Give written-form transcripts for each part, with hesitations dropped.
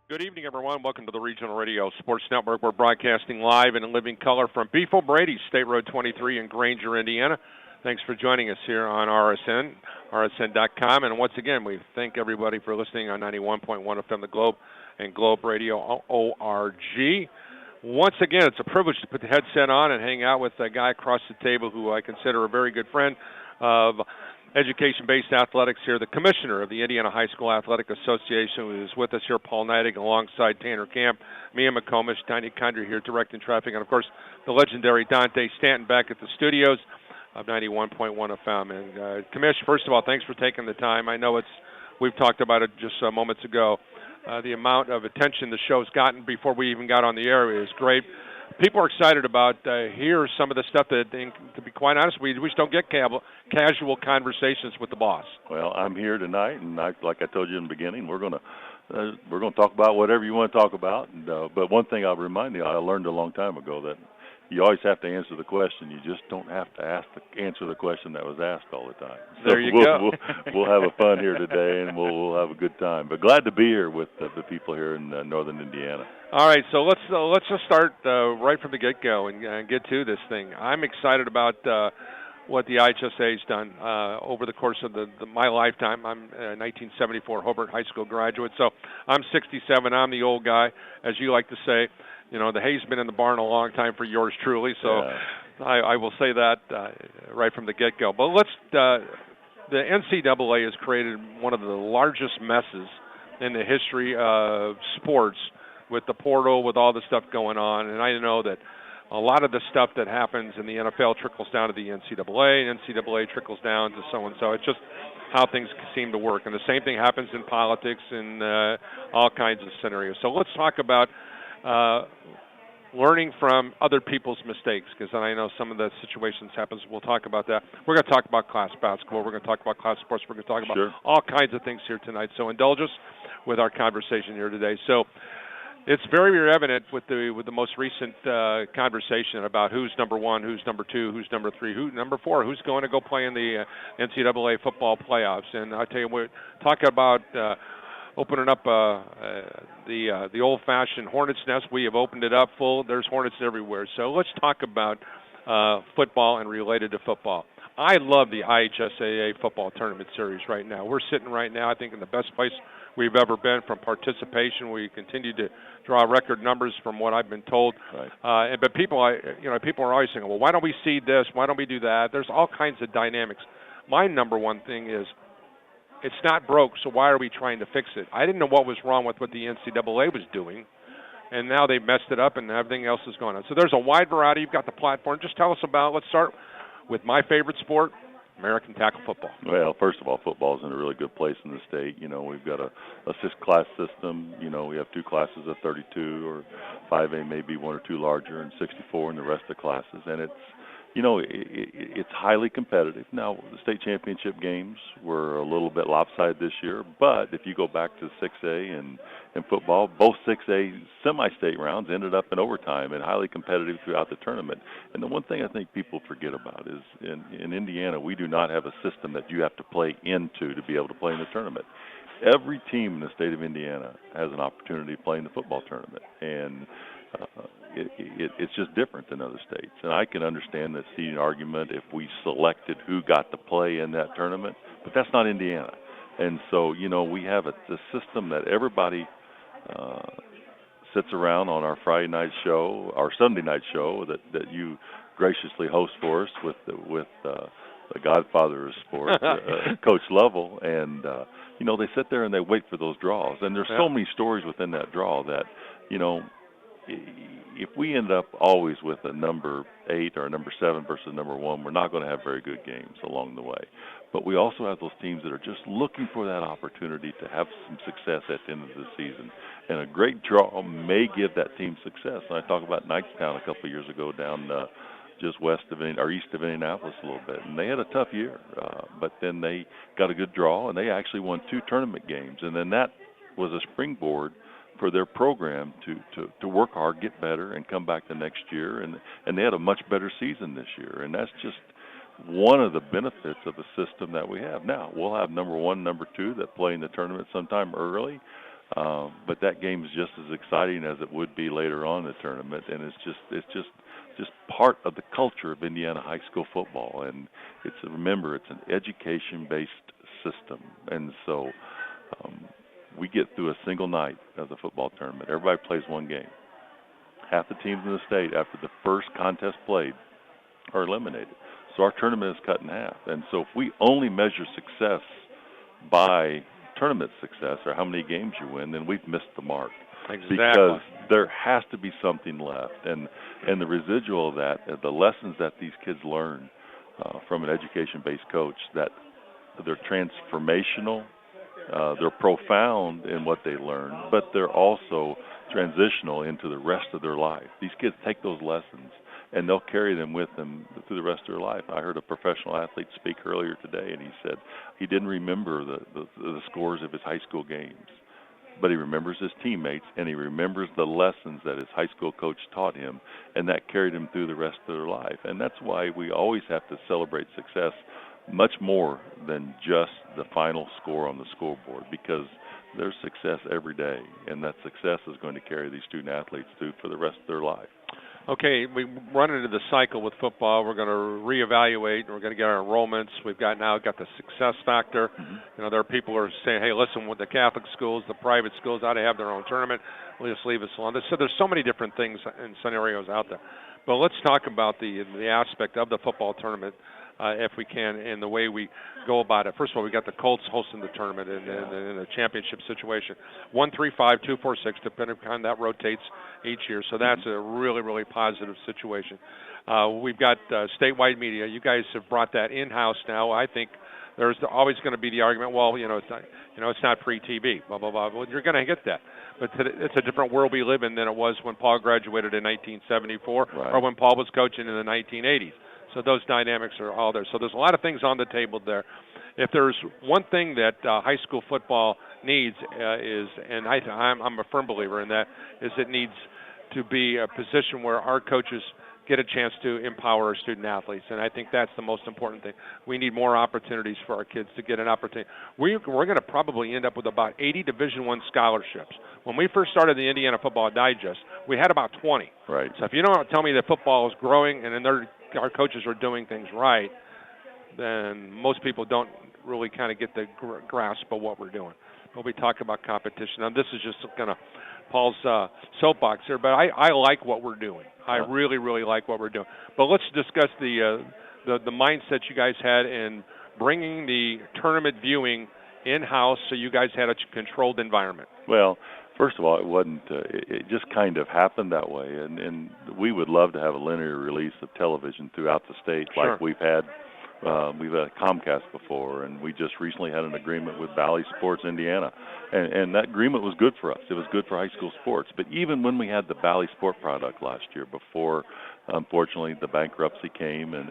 Good evening, everyone. Welcome to the Regional Radio Sports Network. We're broadcasting live and in living color from Beef O'Brady, State Road 23 in Granger, Indiana. Thanks for joining us here on RSN, rsn.com. And once again, we thank everybody for listening on 91.1 FM The Globe and Globe Radio ORG. Once again, it's a privilege to put the headset on and hang out with a guy across the table who I consider a very good friend of education-based athletics here, the commissioner of the Indiana High School Athletic Association, who is with us here, Paul Neidig, alongside Tanner Camp, me and McCormish, Tiny Condry here directing traffic, and of course the legendary Dante Stanton back at the studios of 91.1 FM. And Commish, first of all, thanks for taking the time. I know we've talked about it just moments ago. The amount of attention the show's gotten before we even got on the air is great. People are excited about hear some of the stuff that, to be quite honest, we just don't get casual conversations with the boss. Well, I'm here tonight, and like I told you in the beginning, we're gonna talk about whatever you want to talk about. And, but one thing I'll remind you, I learned a long time ago that you always have to answer the question. You just don't have to answer the question that was asked all the time. So there you go. We'll have a fun here today, and we'll have a good time. But glad to be here with the people here in northern Indiana. All right, so let's just start right from the get-go and get to this thing. I'm excited about what the IHSAA's done over the course of my lifetime. I'm a 1974 Hobart High School graduate, so I'm 67. I'm the old guy, as you like to say. You know, the hay's been in the barn a long time for yours truly, so yeah. I will say that right from the get-go. But the NCAA has created one of the largest messes in the history of sports with the portal, with all the stuff going on. And I know that a lot of the stuff that happens in the NFL trickles down to the NCAA, and NCAA trickles down to so-and-so. It's just how things seem to work. And the same thing happens in politics and all kinds of scenarios. So let's talk about learning from other people's mistakes, because I know some of the situations happens. We'll talk about that. We're going to talk about class basketball. We're going to talk about class sports. We're going to talk about all kinds of things here tonight. So indulge us with our conversation here today. So it's very evident with the most recent conversation about who's number one, who's number two, who's number three, who's number four, who's going to go play in the NCAA football playoffs. And I tell you, we're talking about opening up the old-fashioned hornet's nest. We have opened it up full. There's hornets everywhere. So let's talk about football and related to football. I love the IHSAA football tournament series right now. We're sitting right now, I think, in the best place we've ever been from participation. We continue to draw record numbers from what I've been told. Right. But people are always saying, well, why don't we seed this? Why don't we do that? There's all kinds of dynamics. My number one thing is it's not broke, so why are we trying to fix it? I didn't know what was wrong with what the NCAA was doing, and now they've messed it up and everything else is going on. So there's a wide variety. You've got the platform. Just tell us let's start with my favorite sport, American tackle football. Well, first of all, football is in a really good place in the state. You know, we've got a six-class system. You know, we have two classes of 32, or 5A maybe one or two larger, and 64 in the rest of the classes. And it's, you know, it's highly competitive. Now, the state championship games were a little bit lopsided this year, but if you go back to 6A and football, both 6A semi-state rounds ended up in overtime and highly competitive throughout the tournament. And the one thing I think people forget about is in Indiana, we do not have a system that you have to play into to be able to play in the tournament. Every team in the state of Indiana has an opportunity to play in the football tournament, and it's just different than other states. And I can understand that seeding argument if we selected who got to play in that tournament, but that's not Indiana. And so, you know, we have a system that everybody sits around on our Friday night show, our Sunday night show that you graciously host for us with the godfather of sport, Coach Lovell. And, you know, they sit there and they wait for those draws. And there's so many stories within that draw that, you know, if we end up always with a number 8 or a number 7 versus number 1, we're not going to have very good games along the way. But we also have those teams that are just looking for that opportunity to have some success at the end of the season. And a great draw may give that team success. And I talked about Knightstown a couple of years ago down just west of or east of Indianapolis a little bit. And they had a tough year, but then they got a good draw, and they actually won 2 tournament games. And then that was a springboard for their program to work hard, get better, and come back the next year. And they had a much better season this year. And that's just one of the benefits of the system that we have. Now, we'll have number 1, number 2 that play in the tournament sometime early. But that game is just as exciting as it would be later on in the tournament, and it's just part of the culture of Indiana high school football. And remember, it's an education-based system, and so we get through a single night of the football tournament. Everybody plays one game. Half the teams in the state, after the first contest played, are eliminated. So our tournament is cut in half. And so if we only measure success by tournament success or how many games you win, then we've missed the mark. Exactly. Because there has to be something left. And the residual of that, the lessons that these kids learn from an education-based coach, that they're transformational, they're profound in what they learn, but they're also transitional into the rest of their life. These kids take those lessons and they'll carry them with them through the rest of their life. I heard a professional athlete speak earlier today, and he said he didn't remember the scores of his high school games, but he remembers his teammates, and he remembers the lessons that his high school coach taught him, and that carried him through the rest of their life. And that's why we always have to celebrate success much more than just the final score on the scoreboard, because there's success every day, and that success is going to carry these student athletes through for the rest of their life. Okay, we run into the cycle with football. We're going to reevaluate. We're going to get our enrollments. We've got the success factor. Mm-hmm. You know, there are people who are saying, hey, listen, with the Catholic schools, the private schools ought to have their own tournament. We'll just leave us alone. So there's so many different things and scenarios out there. But let's talk about the aspect of the football tournament, if we can, and the way we go about it. First of all, we got the Colts hosting the tournament in a championship situation. 1, 3, 5, 2, 4, 6, depending upon that rotates each year. So that's a really, really positive situation. We've got statewide media. You guys have brought that in-house now. I think there's always going to be the argument, well, it's not free TV, blah, blah, blah. Well, you're going to get that. But it's a different world we live in than it was when Paul graduated in 1974 or when Paul was coaching in the 1980s. So those dynamics are all there. So there's a lot of things on the table there. If there's one thing that high school football needs and I'm a firm believer in that, is it needs to be a position where our coaches get a chance to empower our student athletes, and I think that's the most important thing. We need more opportunities for our kids to get an opportunity. We're going to probably end up with about 80 Division I scholarships. When we first started the Indiana Football Digest, we had about 20. Right. So if you don't tell me that football is growing and our coaches are doing things right, then most people don't really kind of get the grasp of what we're doing. But we talk about competition. Now, this is just kind of Paul's soapbox here, but I like what we're doing. I really, really like what we're doing. But let's discuss the mindset you guys had in bringing the tournament viewing in-house, so you guys had a controlled environment. Well, first of all, it wasn't. It just kind of happened that way, and we would love to have a linear release of television throughout the state, like we've had. We've had Comcast before, and we just recently had an agreement with Valley Sports Indiana, and that agreement was good for us. It was good for high school sports. But even when we had the Valley Sport product last year, before unfortunately the bankruptcy came, and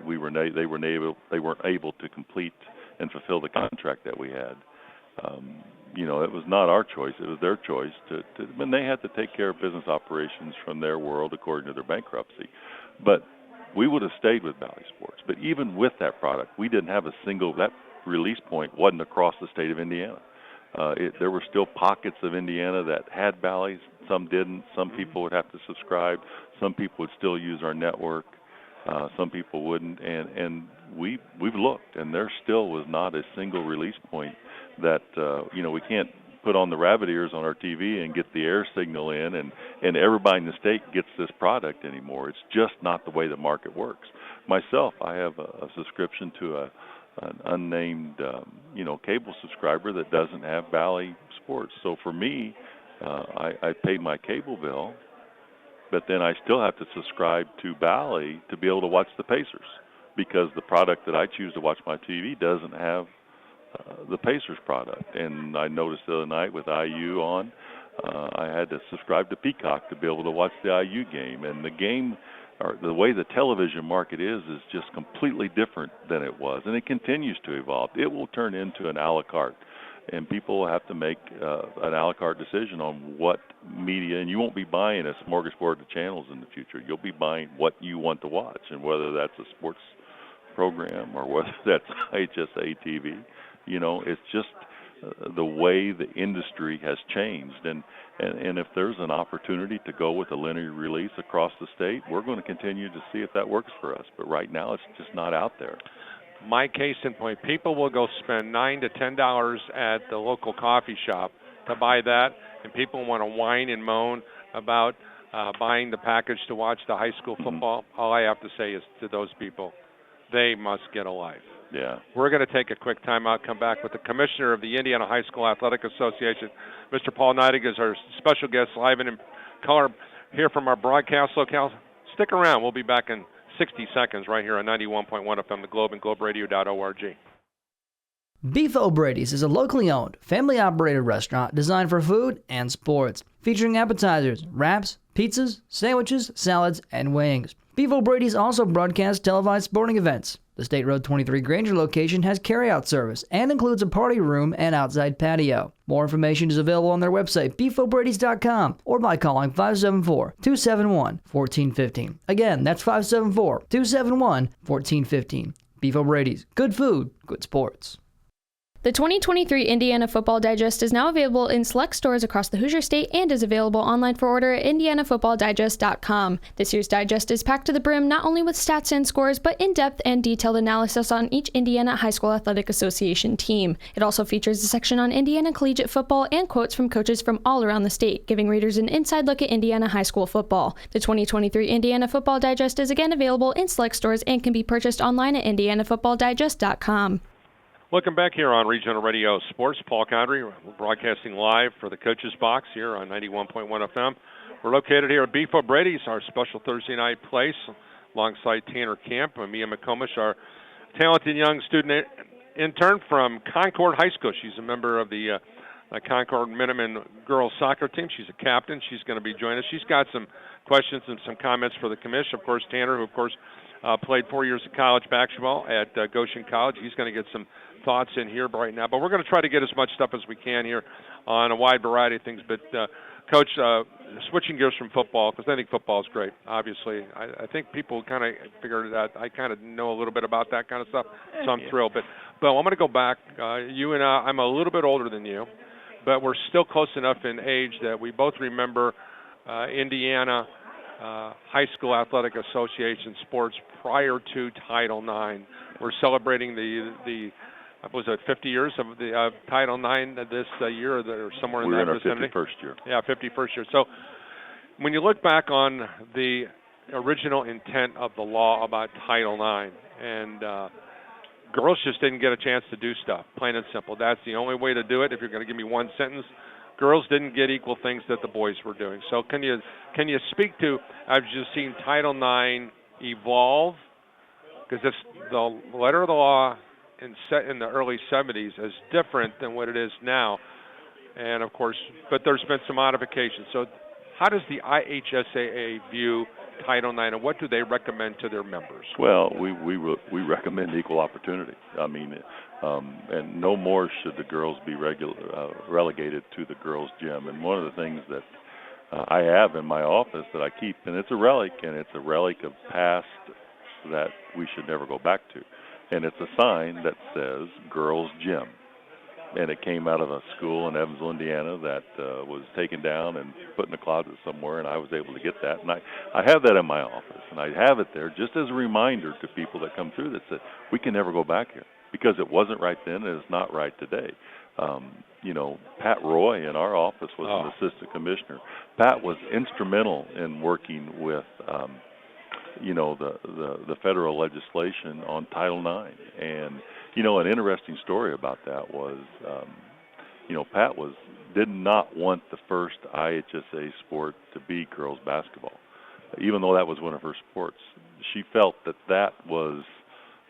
they weren't able to complete and fulfill the contract that we had. It was not our choice; it was their choice and they had to take care of business operations from their world according to their bankruptcy, but we would have stayed with Valley Sports. But even with that product, we didn't have that release point wasn't across the state of Indiana. There were still pockets of Indiana that had Valleys. Some didn't. Some people would have to subscribe. Some people would still use our network. Some people wouldn't. And we've looked, and there still was not a single release point that, we can't put on the rabbit ears on our TV and get the air signal in, and everybody in the state gets this product anymore. It's just not the way the market works. Myself, I have a subscription to an unnamed, cable subscriber that doesn't have Valley Sports. So for me, I paid my cable bill, but then I still have to subscribe to Valley to be able to watch the Pacers, because the product that I choose to watch my TV doesn't have the Pacers product. And I noticed the other night with IU on, I had to subscribe to Peacock to be able to watch the IU game. And the game, or the way the television market is just completely different than it was. And it continues to evolve. It will turn into an a la carte. And people will have to make an a la carte decision on what media, and you won't be buying a smorgasbord of channels in the future. You'll be buying what you want to watch, and whether that's a sports program or whether that's IHSAA TV. It's just the way the industry has changed. And if there's an opportunity to go with a linear release across the state, we're going to continue to see if that works for us. But right now, it's just not out there. My case in point, people will go spend $9 to $10 at the local coffee shop to buy that, and people want to whine and moan about buying the package to watch the high school football. All I have to say is to those people, they must get a life. Yeah. We're going to take a quick timeout, come back with the commissioner of the Indiana High School Athletic Association. Mr. Paul Neidig is our special guest live and in color here from our broadcast locale. Stick around. We'll be back in 60 seconds right here on 91.1 FM, the Globe, and globeradio.org. Beef O'Brady's is a locally owned, family-operated restaurant designed for food and sports, featuring appetizers, wraps, pizzas, sandwiches, salads, and wings. Beef O'Brady's also broadcasts televised sporting events. The State Road 23 Granger location has carryout service and includes a party room and outside patio. More information is available on their website, beefobradys.com, or by calling 574-271-1415. Again, that's 574-271-1415. Beef O'Brady's. Good food, good sports. The 2023 Indiana Football Digest is now available in select stores across the Hoosier State and is available online for order at indianafootballdigest.com. This year's digest is packed to the brim not only with stats and scores, but in-depth and detailed analysis on each Indiana High School Athletic Association team. It also features a section on Indiana collegiate football and quotes from coaches from all around the state, giving readers an inside look at Indiana high school football. The 2023 Indiana Football Digest is again available in select stores and can be purchased online at indianafootballdigest.com. Welcome back here on Regional Radio Sports. Paul Condry, broadcasting live for the Coaches Box here on 91.1 FM. We're located here at Beef O'Brady's, our special Thursday night place, alongside Tanner Camp and Mia McCormish, our talented young student intern from Concord High School. She's a member of the Concord Minutemen girls soccer team. She's a captain. She's going to be joining us. She's got some questions and some comments for the commission. Of course, Tanner, who, of course, played 4 years of college basketball at Goshen College. He's going to get some thoughts in here right now. But we're going to try to get as much stuff as we can here on a wide variety of things. But, Coach, switching gears from football, because I think football is great, obviously. I think people kind of figured that I kind of know a little bit about that kind of stuff, so I'm thrilled. But Bill, I'm going to go back. You and I'm a little bit older than you, but we're still close enough in age that we both remember Indiana High School Athletic Association sports prior to Title IX. We're celebrating the was it 50 years of the Title IX this year or somewhere in that vicinity? We're in our 51st year. Yeah, 51st year. So when you look back on the original intent of the law about Title IX, and girls just didn't get a chance to do stuff, plain and simple. That's the only way to do it. If you're going to give me one sentence, girls didn't get equal things that the boys were doing. So can you speak to, I've just seen Title IX evolve, because the letter of the law in the early 70s is different than what it is now. And, of course, but there's been some modifications. So how does the IHSAA view Title IX, and what do they recommend to their members? Well, we recommend equal opportunity. I mean, and no more should the girls be relegated to the girls' gym. And one of the things that I have in my office that I keep, and it's a relic of past that we should never go back to. And it's a sign that says girls' gym. And it came out of a school in Evansville, Indiana that was taken down and put in a closet somewhere, and I was able to get that. And I have that in my office, and I have it there just as a reminder to people that come through that said, we can never go back here, because it wasn't right then and it's not right today. Pat Roy in our office was an assistant commissioner. Pat was instrumental in working with the federal legislation on Title IX. And, an interesting story about that was, Pat did not want the first IHSAA sport to be girls basketball, even though that was one of her sports. She felt that was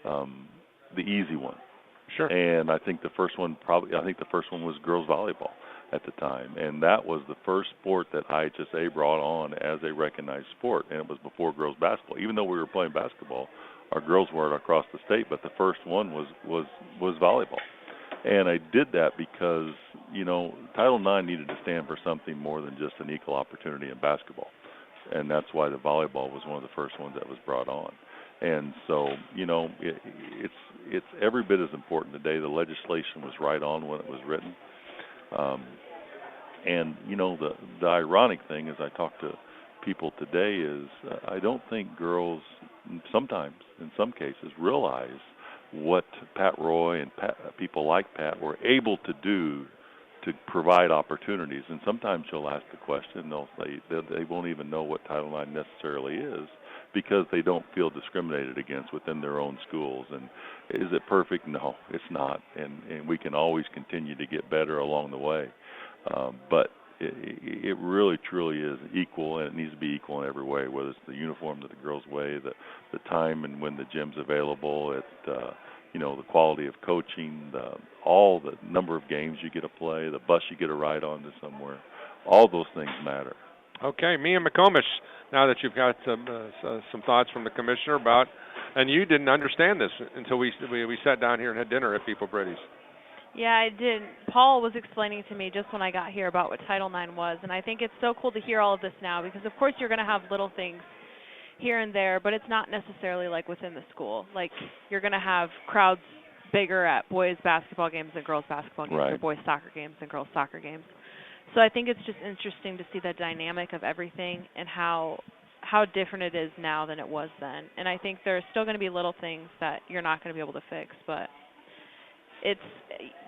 the easy one. Sure. And I think the first one was girls volleyball at the time, and that was the first sport that IHSAA brought on as a recognized sport, and it was before girls basketball. Even though we were playing basketball, our girls weren't across the state, but the first one was volleyball. And I did that because, Title IX needed to stand for something more than just an equal opportunity in basketball. And that's why the volleyball was one of the first ones that was brought on. And so, it's every bit as important today. The legislation was right on when it was written. And the ironic thing as I talk to people today is I don't think girls sometimes, in some cases, realize what Pat Roy and people like Pat were able to do to provide opportunities. And sometimes you'll ask the question, they'll say they won't even know what Title IX necessarily is because they don't feel discriminated against within their own schools. And is it perfect? No, it's not. And we can always continue to get better along the way. But it really, truly is equal, and it needs to be equal in every way, whether it's the uniform that the girls wear, the time and when the gym's available, the quality of coaching, all the number of games you get to play, the bus you get a ride on to somewhere. All those things matter. Okay, Mia McCormish, now that you've got some thoughts from the commissioner about, and you didn't understand this until we sat down here and had dinner at Beef O'Brady's. Yeah, I did. Paul was explaining to me just when I got here about what Title IX was, and I think it's so cool to hear all of this now because, of course, you're going to have little things here and there, but it's not necessarily like within the school. Like you're going to have crowds bigger at boys basketball games than girls basketball games, right, or boys soccer games than girls soccer games. So I think it's just interesting to see the dynamic of everything and how different it is now than it was then. And I think there's still going to be little things that you're not going to be able to fix, but it's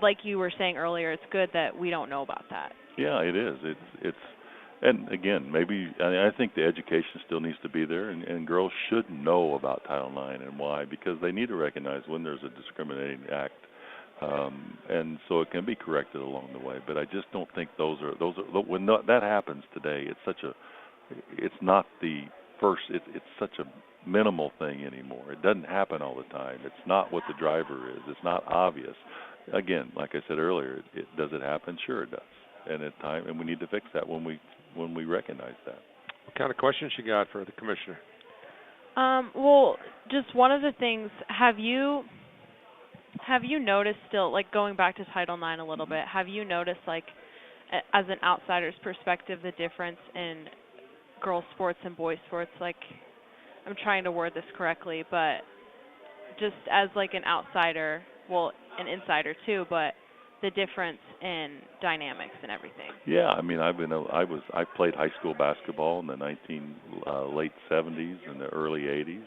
like you were saying earlier, it's good that we don't know about that. Yeah, it is. It's and again, I think the education still needs to be there, and girls should know about Title IX and why, because they need to recognize when there's a discriminating act, and so it can be corrected along the way. But I just don't think those are when that happens today. It's not the first. It's such a minimal thing anymore. It doesn't happen all the time. It's not what the driver is. It's not obvious. Again, like I said earlier, does it happen? Sure it does. And we need to fix that when we recognize that. What kind of questions you got for the commissioner? Well, just one of the things, have you noticed still, like going back to Title IX a little bit, have you noticed, like, as an outsider's perspective, the difference in girls' sports and boys' sports? Like, I'm trying to word this correctly, but just as like an outsider, well, an insider too, but the difference in dynamics and everything. Yeah, I mean, I played high school basketball in the late 70s and the early 80s,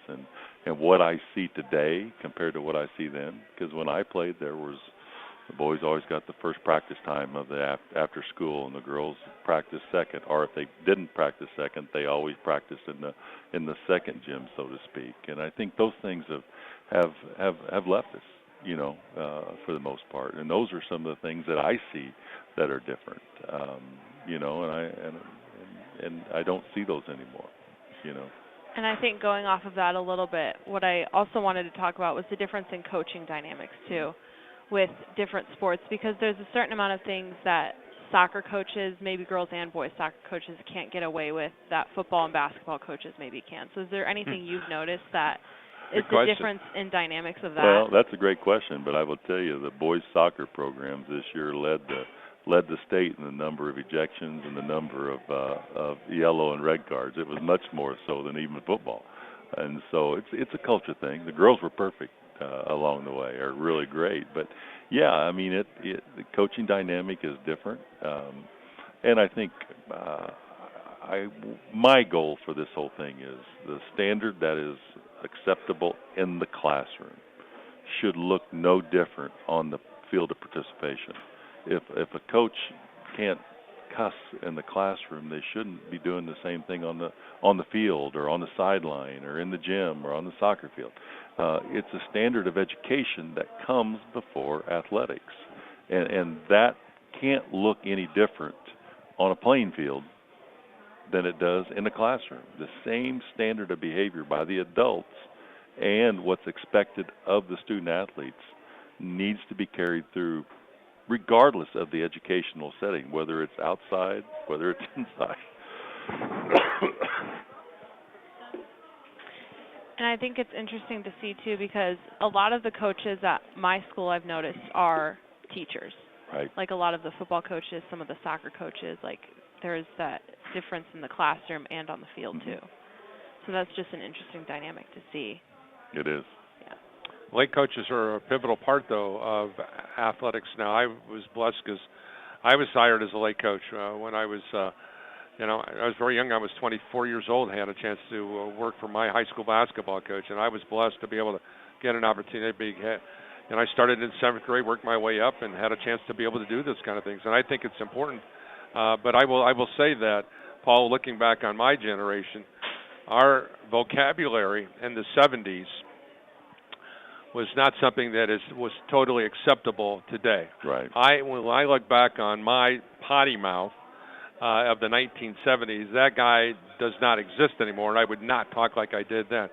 and what I see today compared to what I see then, because when I played, the boys always got the first practice time of the after school, and the girls practiced second, or if they didn't practice second, they always practiced in the second gym, so to speak. And I think those things have left us, for the most part. And those are some of the things that I see that are different, and I don't see those anymore, And I think going off of that a little bit, what I also wanted to talk about was the difference in coaching dynamics too, with different sports, because there's a certain amount of things that soccer coaches, maybe girls and boys soccer coaches, can't get away with that football and basketball coaches maybe can. So is there anything you've noticed that is the difference in dynamics of that? Well, that's a great question, but I will tell you the boys soccer programs this year led the state in the number of ejections and the number of yellow and red cards. It was much more so than even football. And so it's a culture thing. The girls were perfect along the way, are really great. But yeah, I mean, the coaching dynamic is different. And I think my goal for this whole thing is the standard that is acceptable in the classroom should look no different on the field of participation. If a coach can't cuss in the classroom, they shouldn't be doing the same thing on the field or on the sideline or in the gym or on the soccer field. It's a standard of education that comes before athletics, and that can't look any different on a playing field than it does in the classroom. The same standard of behavior by the adults and what's expected of the student athletes needs to be carried through regardless of the educational setting, whether it's outside, whether it's inside. And I think it's interesting to see, too, because a lot of the coaches at my school I've noticed are teachers. Right. Like a lot of the football coaches, some of the soccer coaches, like there's that difference in the classroom and on the field, too. So that's just an interesting dynamic to see. It is. Yeah. Late coaches are a pivotal part, though, of athletics now. I was blessed because I was hired as a late coach when I was, I was very young. I was 24 years old. I had a chance to work for my high school basketball coach, and I was blessed to be able to get an opportunity to be. And I started in 7th grade, worked my way up, and had a chance to be able to do this kind of things. And I think it's important. But I will say that, Paul, looking back on my generation, our vocabulary in the 70s was not something that was totally acceptable today. Right. When I look back on my potty mouth of the 1970s, that guy does not exist anymore, and I would not talk like I did then.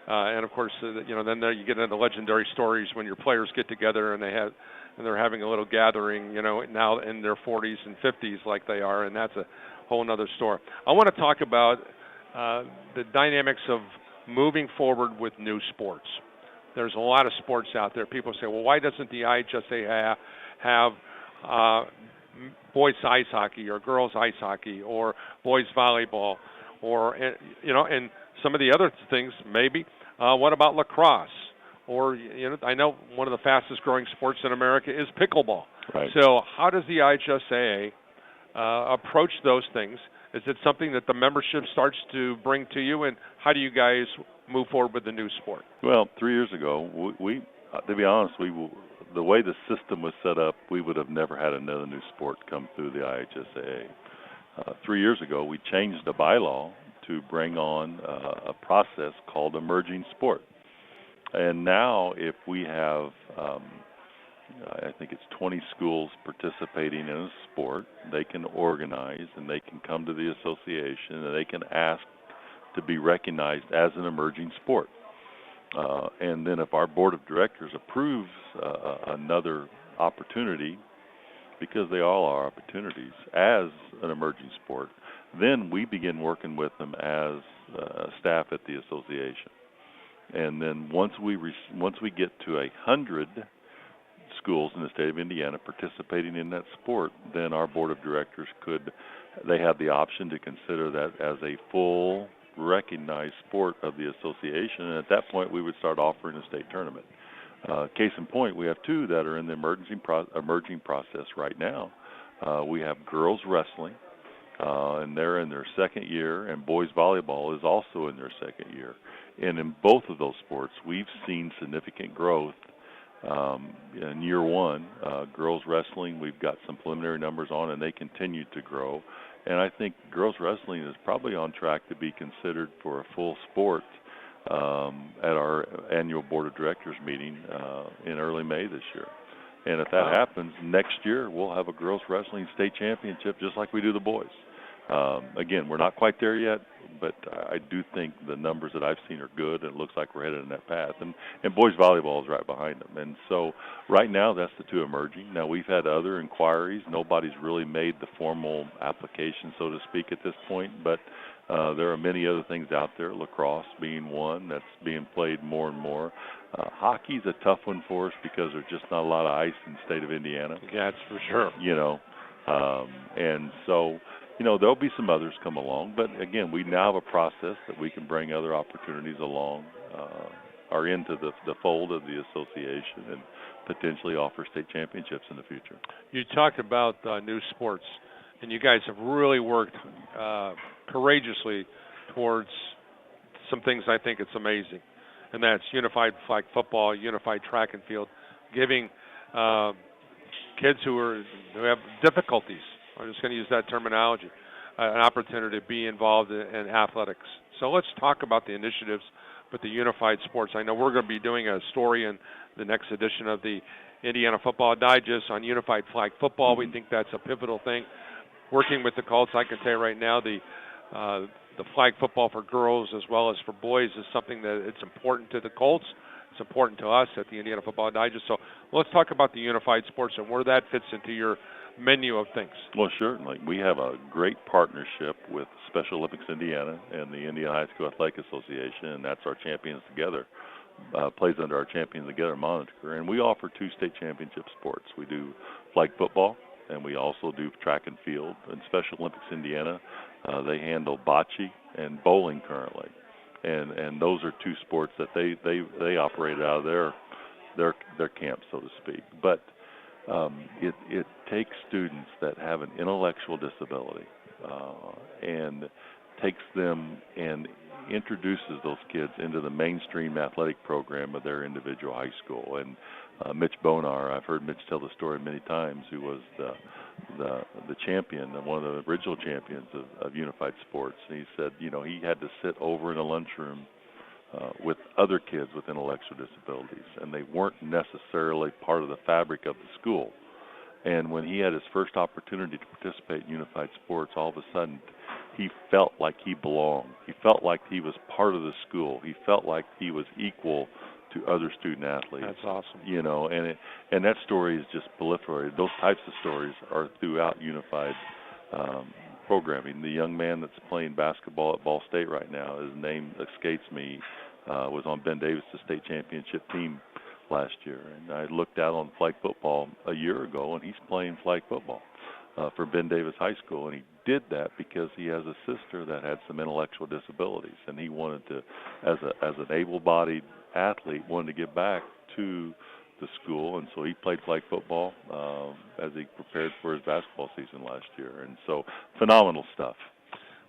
And of course, then you get into legendary stories when your players get together and they're having a little gathering, now in their 40s and 50s like they are, and that's a whole other story. I want to talk about the dynamics of moving forward with new sports. There's a lot of sports out there. People say, well, why doesn't the IHSAA have boys ice hockey or girls ice hockey or boys volleyball or, and some of the other things maybe. What about lacrosse? Or, I know one of the fastest growing sports in America is pickleball. Right. So how does the IHSAA approach those things? Is it something that the membership starts to bring to you, and how do you guys move forward with the new sport? Well, 3 years ago, we to be honest, the way the system was set up, we would have never had another new sport come through the IHSAA. 3 years ago, we changed the bylaw to bring on a process called emerging sport. And now if we have, I think it's 20 schools participating in a sport, they can organize and they can come to the association and they can ask to be recognized as an emerging sport. And then if our board of directors approves another opportunity, because they all are opportunities, as an emerging sport, then we begin working with them as staff at the association. And then once we get to 100 schools in the state of Indiana participating in that sport, then our board of directors they have the option to consider that as a full recognized sport of the association, and at that point we would start offering a state tournament. Case in point, we have 2 that are in the emerging process right now. We have girls wrestling, and they're in their 2nd year, and boys volleyball is also in their 2nd year. And in both of those sports, we've seen significant growth. In year 1, girls wrestling, we've got some preliminary numbers on, and they continue to grow. And I think girls wrestling is probably on track to be considered for a full sport at our annual board of directors meeting in early May this year. And if that happens, next year we'll have a girls wrestling state championship just like we do the boys. Again, we're not quite there yet, but I do think the numbers that I've seen are good, and it looks like we're headed in that path. And boys volleyball is right behind them. And so right now that's the 2 emerging. Now we've had other inquiries. Nobody's really made the formal application, so to speak, at this point, but there are many other things out there, lacrosse being one that's being played more and more. Hockey's a tough one for us because there's just not a lot of ice in the state of Indiana. Yeah, that's for sure. And so, there'll be some others come along. But, again, we now have a process that we can bring other opportunities along or into the fold of the association and potentially offer state championships in the future. You talked about new sports, and you guys have really worked courageously towards some things I think it's amazing, and that's unified flag football, unified track and field, giving kids who have difficulties, I'm just going to use that terminology, an opportunity to be involved in athletics. So let's talk about the initiatives with the unified sports. I know we're going to be doing a story in the next edition of the Indiana Football Digest on unified flag football. We think that's a pivotal thing. Working with the Colts, I can tell you right now, the flag football for girls as well as for boys is something that it's important to the Colts. It's important to us at the Indiana Football Digest. So let's talk about the unified sports and where that fits into your menu of things. Well, certainly. We have a great partnership with Special Olympics Indiana and the Indiana High School Athletic Association, and that's our Champions Together. Plays under our Champions Together moniker. And we offer 2 state championship sports. We do flag football, and we also do track and field. And Special Olympics Indiana, they handle bocce and bowling currently. and those are two sports that they operate out of their camp, so to speak. But it takes students that have an intellectual disability and takes them and introduces those kids into the mainstream athletic program of their individual high school. And Mitch Bonar, I've heard Mitch tell the story many times, who was the champion, one of the original champions of unified sports. And he said, he had to sit over in a lunchroom with other kids with intellectual disabilities, and they weren't necessarily part of the fabric of the school. And when he had his first opportunity to participate in unified sports, all of a sudden he felt like he belonged. He felt like he was part of the school. He felt like he was equal to other student athletes. That's awesome. And that story is just proliferated. Those types of stories are throughout unified programming. The young man that's playing basketball at Ball State right now, his name escapes me, was on Ben Davis' state championship team last year. And I looked out on flag football a year ago, and he's playing flag football for Ben Davis High School. And he did that because he has a sister that had some intellectual disabilities, and he wanted to, as an able-bodied athlete, wanted to give back to the school, and so he played flag football as he prepared for his basketball season last year. And so, phenomenal stuff.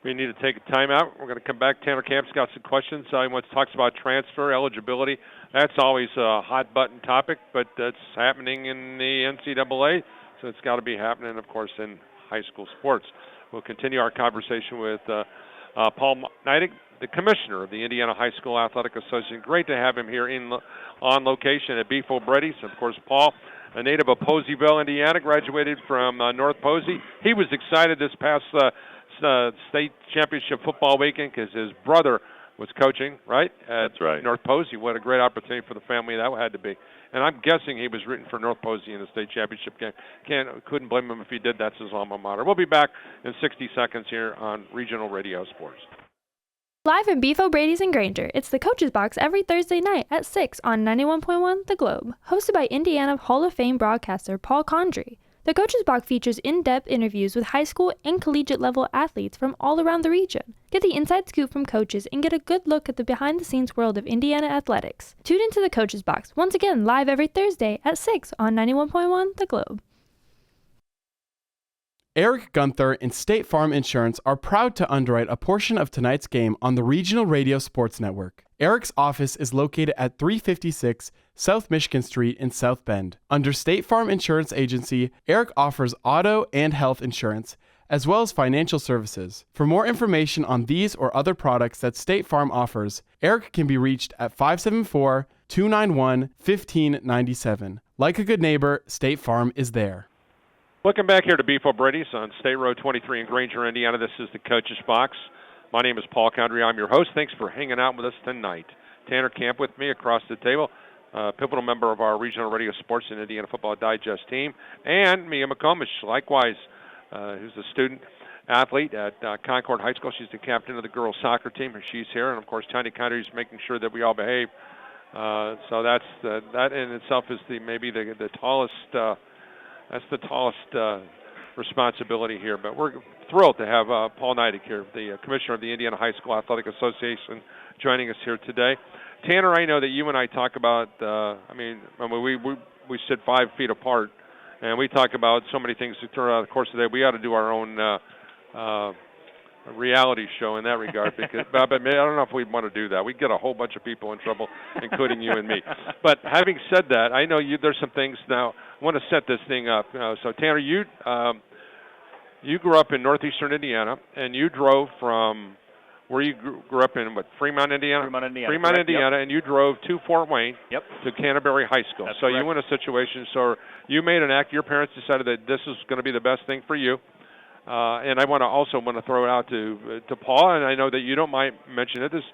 We need to take a timeout. We're going to come back. Tanner Camp's got some questions. He talks about transfer eligibility. That's always a hot-button topic, but that's happening in the NCAA, so it's got to be happening, of course, in high school sports. We'll continue our conversation with Paul Neidig, the commissioner of the Indiana High School Athletic Association. Great to have him here on location at Beef O'Brady's. Of course, Paul, a native of Poseyville, Indiana, graduated from North Posey. He was excited this past state championship football weekend because his brother was coaching, right? That's right. North Posey. What a great opportunity for the family that had to be. And I'm guessing he was rooting for North Posey in the state championship game. Couldn't blame him if he did. That's his alma mater. We'll be back in 60 seconds here on Regional Radio Sports. Live in Beef O'Brady's in Granger, it's the Coach's Box every Thursday night at 6 on 91.1 The Globe, hosted by Indiana Hall of Fame broadcaster Paul Condry. The Coach's Box features in-depth interviews with high school and collegiate level athletes from all around the region. Get the inside scoop from coaches and get a good look at the behind-the-scenes world of Indiana athletics. Tune into the Coach's Box, once again live every Thursday at 6 on 91.1 The Globe. Eric Gunther and State Farm Insurance are proud to underwrite a portion of tonight's game on the Regional Radio Sports Network. Eric's office is located at 356 South Michigan Street in South Bend. Under State Farm Insurance Agency, Eric offers auto and health insurance, as well as financial services. For more information on these or other products that State Farm offers, Eric can be reached at 574-291-1597. Like a good neighbor, State Farm is there. Welcome back here to Beef O'Brady's on State Road 23 in Granger, Indiana. This is the Coach's Box. My name is Paul Condry. I'm your host. Thanks for hanging out with us tonight. Tanner Camp with me across the table, pivotal member of our Regional Radio Sports and Indiana Football Digest team, and Mia McCormish, likewise, who's a student athlete at Concord High School. She's the captain of the girls' soccer team, and she's here. And, of course, Tiny Condry is making sure that we all behave. So that in itself is maybe the tallest. That's the tallest responsibility here. But we're thrilled to have Paul Neidig here, the commissioner of the Indiana High School Athletic Association, joining us here today. Tanner, I know that you and I talk about, we sit 5 feet apart, and we talk about so many things throughout the course of the day. We ought to do our own reality show in that regard, because but I don't know if we'd want to do that. We'd get a whole bunch of people in trouble, including you and me. But having said that, I know there's some things now. I want to set this thing up. So Tanner, you grew up in northeastern Indiana, and you drove from where you grew up in Fremont, Indiana? Fremont, Indiana, yep. And you drove to Fort Wayne, yep, to Canterbury High School. That's so correct. You were in a situation, so you made an act. Your parents decided that this is going to be the best thing for you. And I want to throw it out to Paul, and I know that you don't mind mentioning it.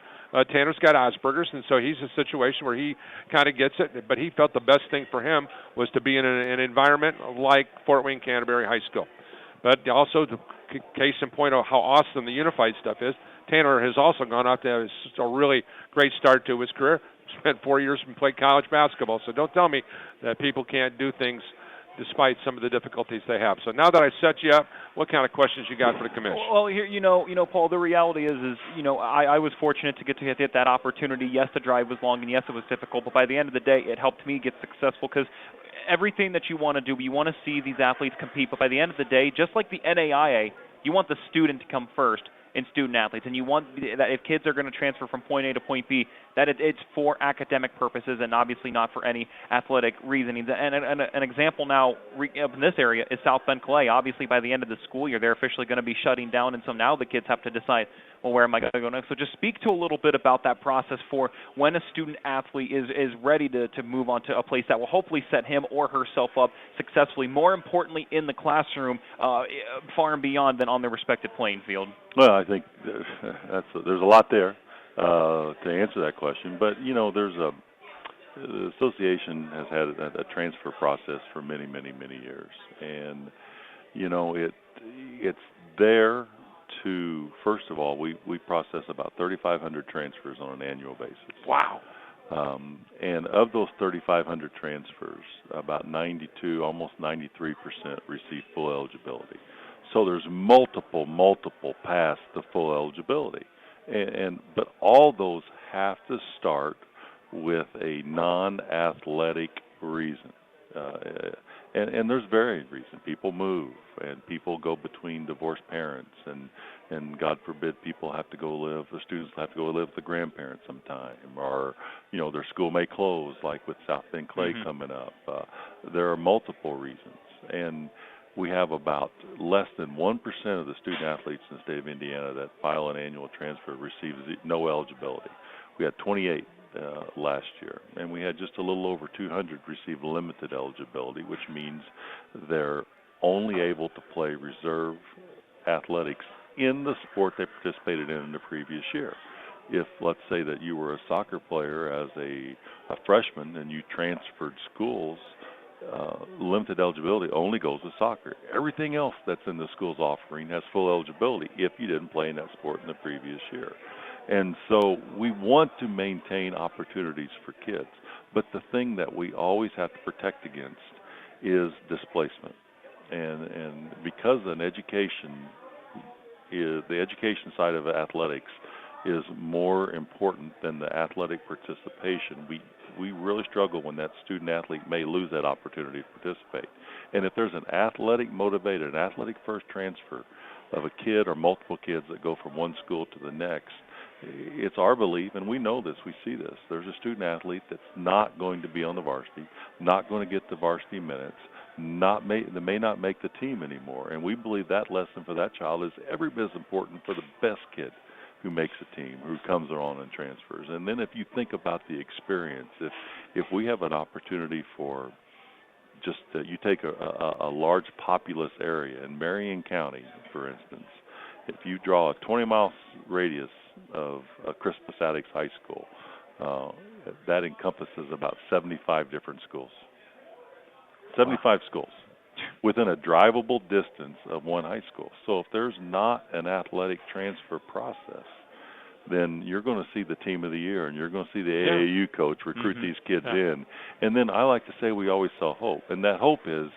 Tanner's got Asperger's, and so he's in a situation where he kind of gets it, but he felt the best thing for him was to be in an environment like Fort Wayne Canterbury High School. But also, the case in point of how awesome the unified stuff is, Tanner has also gone out to have a really great start to his career, spent 4 years and played college basketball. So don't tell me that people can't do things despite some of the difficulties they have. So now that I set you up, what kind of questions you got for the commission? Well, here, Paul, the reality is, I was fortunate to get that opportunity. Yes, the drive was long, and yes, it was difficult, but by the end of the day, it helped me get successful because everything that you want to do, you want to see these athletes compete, but by the end of the day, just like the NAIA, you want the student to come first in student athletes, and you want that if kids are going to transfer from point A to point B, that it's for academic purposes and obviously not for any athletic reasoning. And an example now in this area is South Bend Clay. Obviously, by the end of the school year, they're officially going to be shutting down, and so now the kids have to decide, well, where am I going to go next? So just speak to a little bit about that process for when a student athlete is ready to move on to a place that will hopefully set him or herself up successfully, more importantly in the classroom, far and beyond than on their respective playing field. Well, I think there's a lot there to answer that question, but the association has had a transfer process for many, many, many years, and it's there to, first of all, we process about 3,500 transfers on an annual basis. Wow. And of those 3,500 transfers, about 92, almost 93% receive full eligibility. So there's multiple paths to full eligibility. But all those have to start with a non-athletic reason. And there's varied reasons. People move, and people go between divorced parents, and God forbid people have to go live, the students have to go live with the grandparents sometime, or, their school may close, like with South Bend Clay coming up. There are multiple reasons. And we have about less than 1% of the student athletes in the state of Indiana that file an annual transfer receives no eligibility. We had 28 last year, and we had just a little over 200 receive limited eligibility, which means they're only able to play reserve athletics in the sport they participated in the previous year. If, let's say that you were a soccer player as a freshman and you transferred schools, limited eligibility only goes with soccer. Everything else that's in the school's offering has full eligibility if you didn't play in that sport in the previous year. And so we want to maintain opportunities for kids, but the thing that we always have to protect against is displacement. And because the education side of athletics is more important than the athletic participation, we really struggle when that student athlete may lose that opportunity to participate. And if there's an athletic motivated, an athletic first transfer of a kid or multiple kids that go from one school to the next, it's our belief, and we know this, we see this, there's a student athlete that's not going to be on the varsity, not going to get the varsity minutes, they may not make the team anymore. And we believe that lesson for that child is every bit as important for the best kid who makes a team, who comes on and transfers. And then if you think about the experience, if we have an opportunity for just, you take a large populous area in Marion County, for instance, if you draw a 20-mile radius of Crispus Attucks High School, that encompasses about 75 different schools. 75 schools within a drivable distance of one high school. So if there's not an athletic transfer process, then you're going to see the team of the year, and you're going to see the AAU coach recruit these kids in. And then I like to say we always saw hope, and that hope is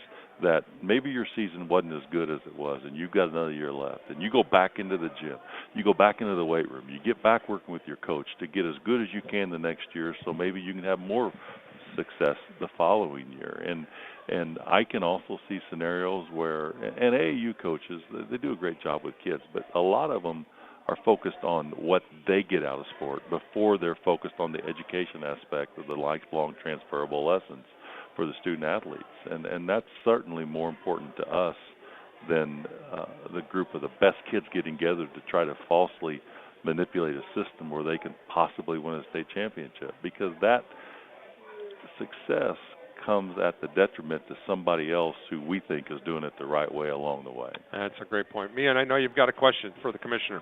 that maybe your season wasn't as good as it was, and you've got another year left, and you go back into the gym, you go back into the weight room, you get back working with your coach to get as good as you can the next year, so maybe you can have more success the following year. And I can also see scenarios where, and AAU coaches, they do a great job with kids, but a lot of them are focused on what they get out of sport before they're focused on the education aspect of the lifelong transferable lessons for the student athletes. And that's certainly more important to us than the group of the best kids getting together to try to falsely manipulate a system where they can possibly win a state championship, because that success comes at the detriment to somebody else who we think is doing it the right way along the way. That's a great point. Mia, and I know you've got a question for the commissioner.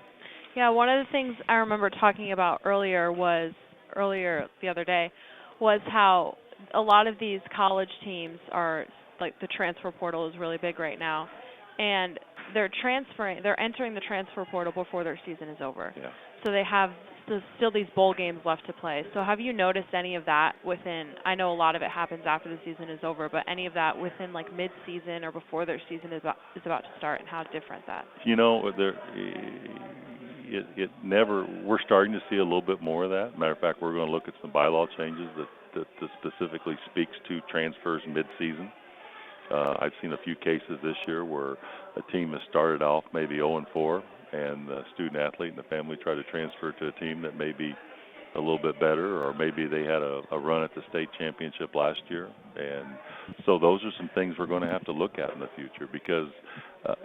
Yeah, one of the things I remember talking about earlier the other day was how a lot of these college teams are, like, the transfer portal is really big right now. And they're transferring, they're entering the transfer portal before their season is over. Yeah. So they have still these bowl games left to play. So have you noticed any of that within, I know a lot of it happens after the season is over, but any of that within like mid-season or before their season is about to start, and how different that? You know, it never, we're starting to see a little bit more of that. Matter of fact, we're going to look at some bylaw changes that specifically speaks to transfers mid-season. I've seen a few cases this year where a team has started off maybe 0-4, and the student athlete and the family try to transfer to a team that may be a little bit better, or maybe they had a run at the state championship last year. And so those are some things we're going to have to look at in the future, because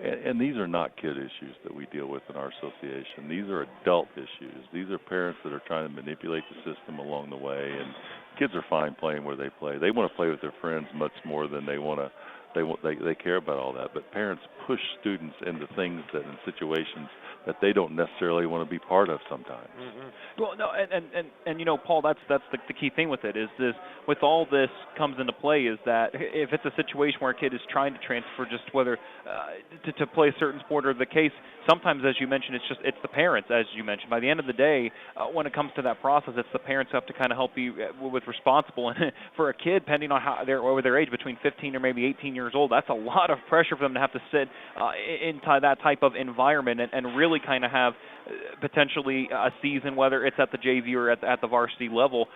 and these are not kid issues that we deal with in our association. These are adult issues. These are parents that are trying to manipulate the system along the way, and kids are fine playing where they play. They want to play with their friends much more than they want to. They care about all that, but parents push students into things that in situations that they don't necessarily want to be part of sometimes. Mm-hmm. Well, no, and you know, Paul, that's the key thing with it is this. With all this comes into play is that if it's a situation where a kid is trying to transfer, just whether to play a certain sport or the case, sometimes, as you mentioned, it's the parents, as you mentioned. By the end of the day, when it comes to that process, it's the parents who have to kind of help you with responsible. And for a kid, depending on how their age, between 15 or maybe 18 years old, that's a lot of pressure for them to have to sit into that type of environment and really kind of have potentially a season, whether it's at the JV or at the varsity level,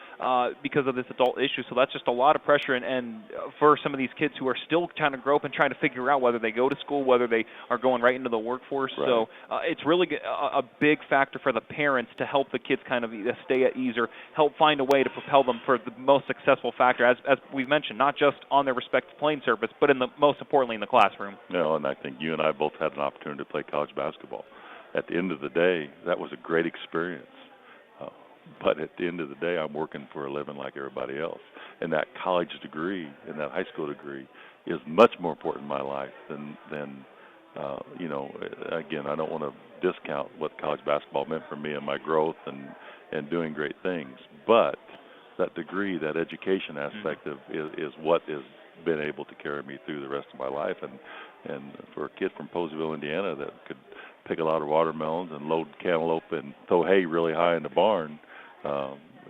because of this adult issue. So that's just a lot of pressure, and for some of these kids who are still trying to grow up and trying to figure out whether they go to school, whether they are going right into the workforce. Right. So it's really a big factor for the parents to help the kids kind of stay at ease or help find a way to propel them for the most successful factor, as we've mentioned, not just on their respective playing surface, but most importantly in the classroom. No, and I think you and I both had an opportunity to play college basketball. At the end of the day, that was a great experience. But at the end of the day, I'm working for a living like everybody else. And that college degree and that high school degree is much more important in my life than you know, again, I don't want to discount what college basketball meant for me and my growth and doing great things. But that degree, that education aspect is what has been able to carry me through the rest of my life. And for a kid from Poseville, Indiana, that could pick a lot of watermelons and load cantaloupe and throw hay really high in the barn,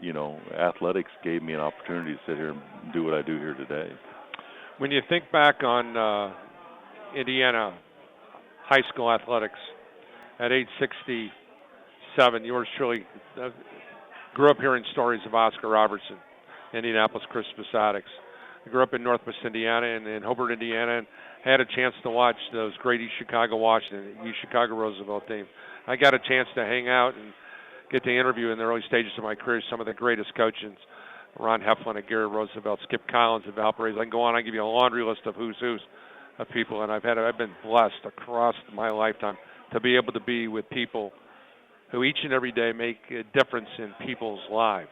you know, athletics gave me an opportunity to sit here and do what I do here today. When you think back on Indiana high school athletics at age 67, yours truly grew up hearing stories of Oscar Robertson, Indianapolis Crispus Attucks. I grew up in Northwest Indiana and in Hobart, Indiana, and had a chance to watch those great East Chicago Washington, East Chicago Roosevelt team. I got a chance to hang out and get to interview in the early stages of my career some of the greatest coaches, Ron Heflin at Gary Roosevelt, Skip Collins at Valparaiso. I can go on, I can give you a laundry list of who's of people, and I've been blessed across my lifetime to be able to be with people who each and every day make a difference in people's lives.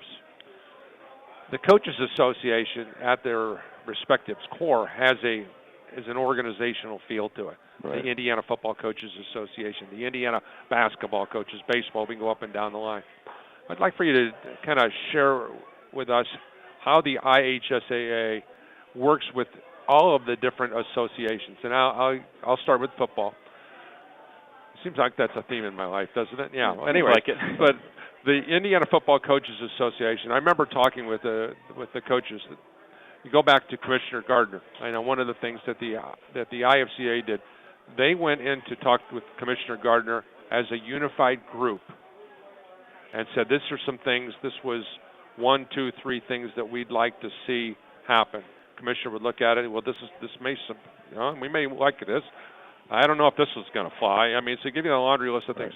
The Coaches Association at their respective core has an organizational feel to it. Right. The Indiana Football Coaches Association, the Indiana Basketball Coaches, baseball, we can go up and down the line. I'd like for you to kind of share with us how the IHSAA works with all of the different associations. And I'll start with football. Seems like that's a theme in my life, doesn't it? Yeah. Well, anyway, like it. But the Indiana Football Coaches Association, I remember talking with the coaches. You go back to Commissioner Gardner. I know one of the things that the IFCA did, they went in to talk with Commissioner Gardner as a unified group and said, "This are some things. This was 1, 2, 3 things that we'd like to see happen." Commissioner would look at it. Well, this may some, you know, we may like this. I don't know if this is going to fly. I mean, so give you a laundry list of things.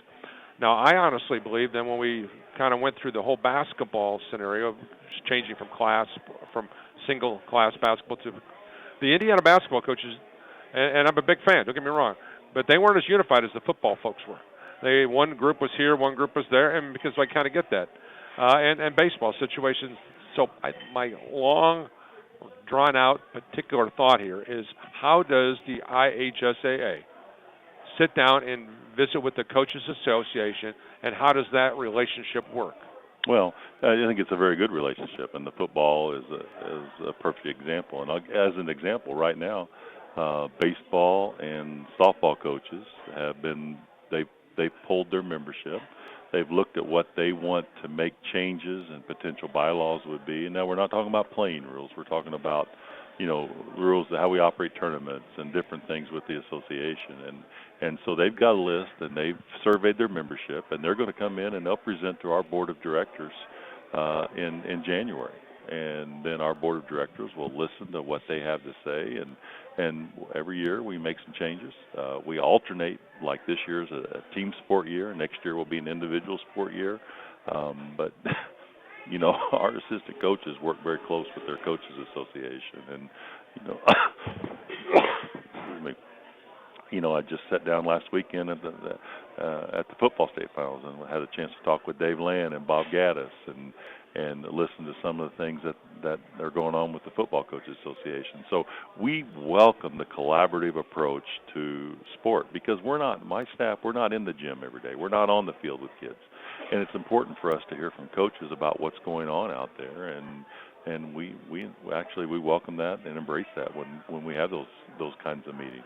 Now, I honestly believe that when we kind of went through the whole basketball scenario, changing from single class basketball to the Indiana basketball coaches, and I'm a big fan, don't get me wrong, but they weren't as unified as the football folks were. One group was here, one group was there, and because I kind of get that. And baseball situations. So my long, drawn-out particular thought here is, how does the IHSAA sit down and visit with the Coaches Association, and how does that relationship work? Well, I think it's a very good relationship, and the football is a perfect example. And as an example, right now, baseball and softball coaches have been, they've pulled their membership. They've looked at what they want to make changes and potential bylaws would be. And now we're not talking about playing rules. We're talking about, rules, how we operate tournaments and different things with the association. And so they've got a list, and they've surveyed their membership, and they're going to come in and they'll present to our board of directors in January. And then our board of directors will listen to what they have to say, and every year we make some changes. We alternate, like this year is a team sport year, next year will be an individual sport year. But our assistant coaches work very close with their coaches association, and excuse me. I just sat down last weekend at the football state finals and had a chance to talk with Dave Land and Bob Gaddis and listen to some of the things that are going on with the Football Coaches Association. So we welcome the collaborative approach to sport, because my staff, we're not in the gym every day. We're not on the field with kids. And it's important for us to hear from coaches about what's going on out there, and we welcome that and embrace that when we have those kinds of meetings.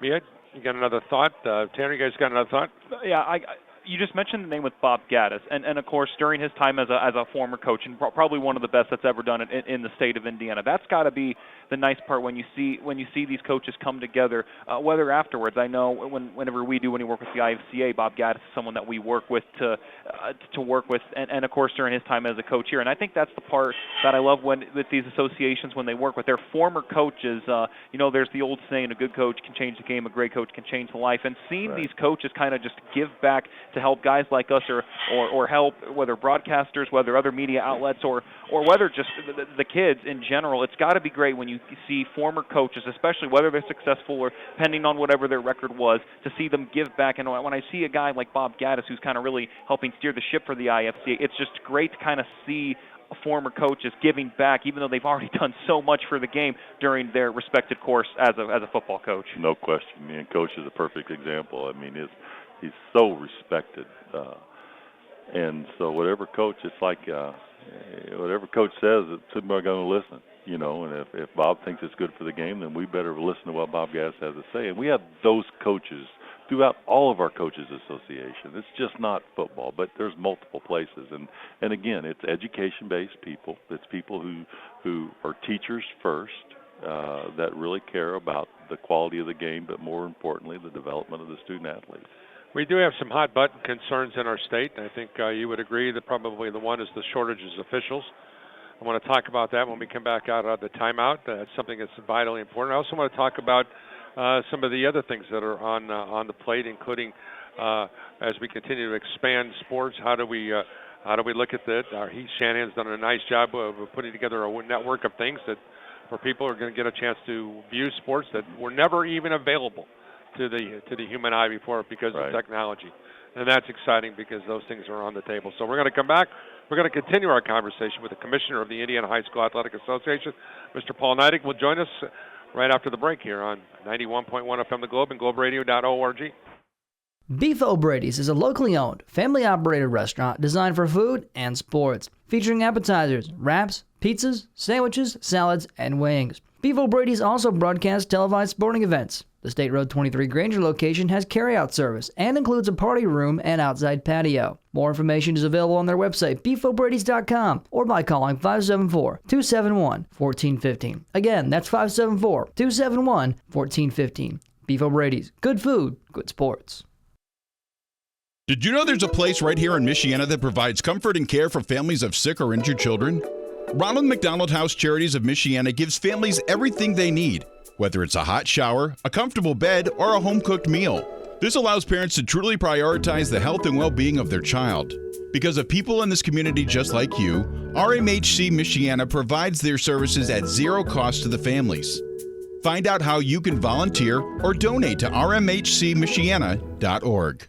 Mia, you got another thought? Tanner, you guys got another thought? Yeah, you just mentioned the name with Bob Gaddis, and of course during his time as a former coach, and probably one of the best that's ever done it in the state of Indiana. That's got to be the nice part when you see these coaches come together. Whether afterwards, I know whenever we do any work with the IHSAA, Bob Gaddis is someone that we work with to work with, and of course during his time as a coach here. And I think that's the part that I love with these associations, when they work with their former coaches. There's the old saying, a good coach can change the game, a great coach can change the life. And seeing these coaches kind of just give back to help guys like us, or help, whether broadcasters, whether other media outlets, or whether just the kids in general, it's got to be great when you see former coaches, especially whether they're successful or depending on whatever their record was, to see them give back. And when I see a guy like Bob Gaddis, who's kind of really helping steer the ship for the IFCA, it's just great to kind of see former coaches giving back, even though they've already done so much for the game during their respected course as a football coach. No question. And Coach is a perfect example. He's so respected. And so whatever coach, it's like whatever coach says, people are going to listen. And if Bob thinks it's good for the game, then we better listen to what Bob Gaddis has to say. And we have those coaches throughout all of our coaches association. It's just not football, but there's multiple places. And again, it's education-based people. It's people who are teachers first, that really care about the quality of the game, but more importantly, the development of the student athletes. We do have some hot-button concerns in our state. I think you would agree that probably the one is the shortages of officials. I want to talk about that when we come back out of the timeout. That's something that's vitally important. I also want to talk about some of the other things that are on the plate, including as we continue to expand sports. How do we look at that? Heath Shanahan's done a nice job of putting together a network of things that where people are going to get a chance to view sports that were never even available to the human eye before because of technology. And that's exciting because those things are on the table. So we're going to come back. We're going to continue our conversation with the Commissioner of the Indiana High School Athletic Association, Mr. Paul Neidig, will join us right after the break here on 91.1 FM The Globe and globeradio.org. Beef O'Brady's is a locally owned, family-operated restaurant designed for food and sports, featuring appetizers, wraps, pizzas, sandwiches, salads, and wings. Beef O'Brady's also broadcasts televised sporting events. The State Road 23 Granger location has carryout service and includes a party room and outside patio. More information is available on their website, beefobradys.com, or by calling 574-271-1415. Again, that's 574-271-1415. Beef O'Brady's. Good food, good sports. Did you know there's a place right here in Michiana that provides comfort and care for families of sick or injured children? Ronald McDonald House Charities of Michiana gives families everything they need, whether it's a hot shower, a comfortable bed, or a home-cooked meal. This allows parents to truly prioritize the health and well-being of their child. Because of people in this community just like you, RMHC Michiana provides their services at zero cost to the families. Find out how you can volunteer or donate to rmhcmichiana.org.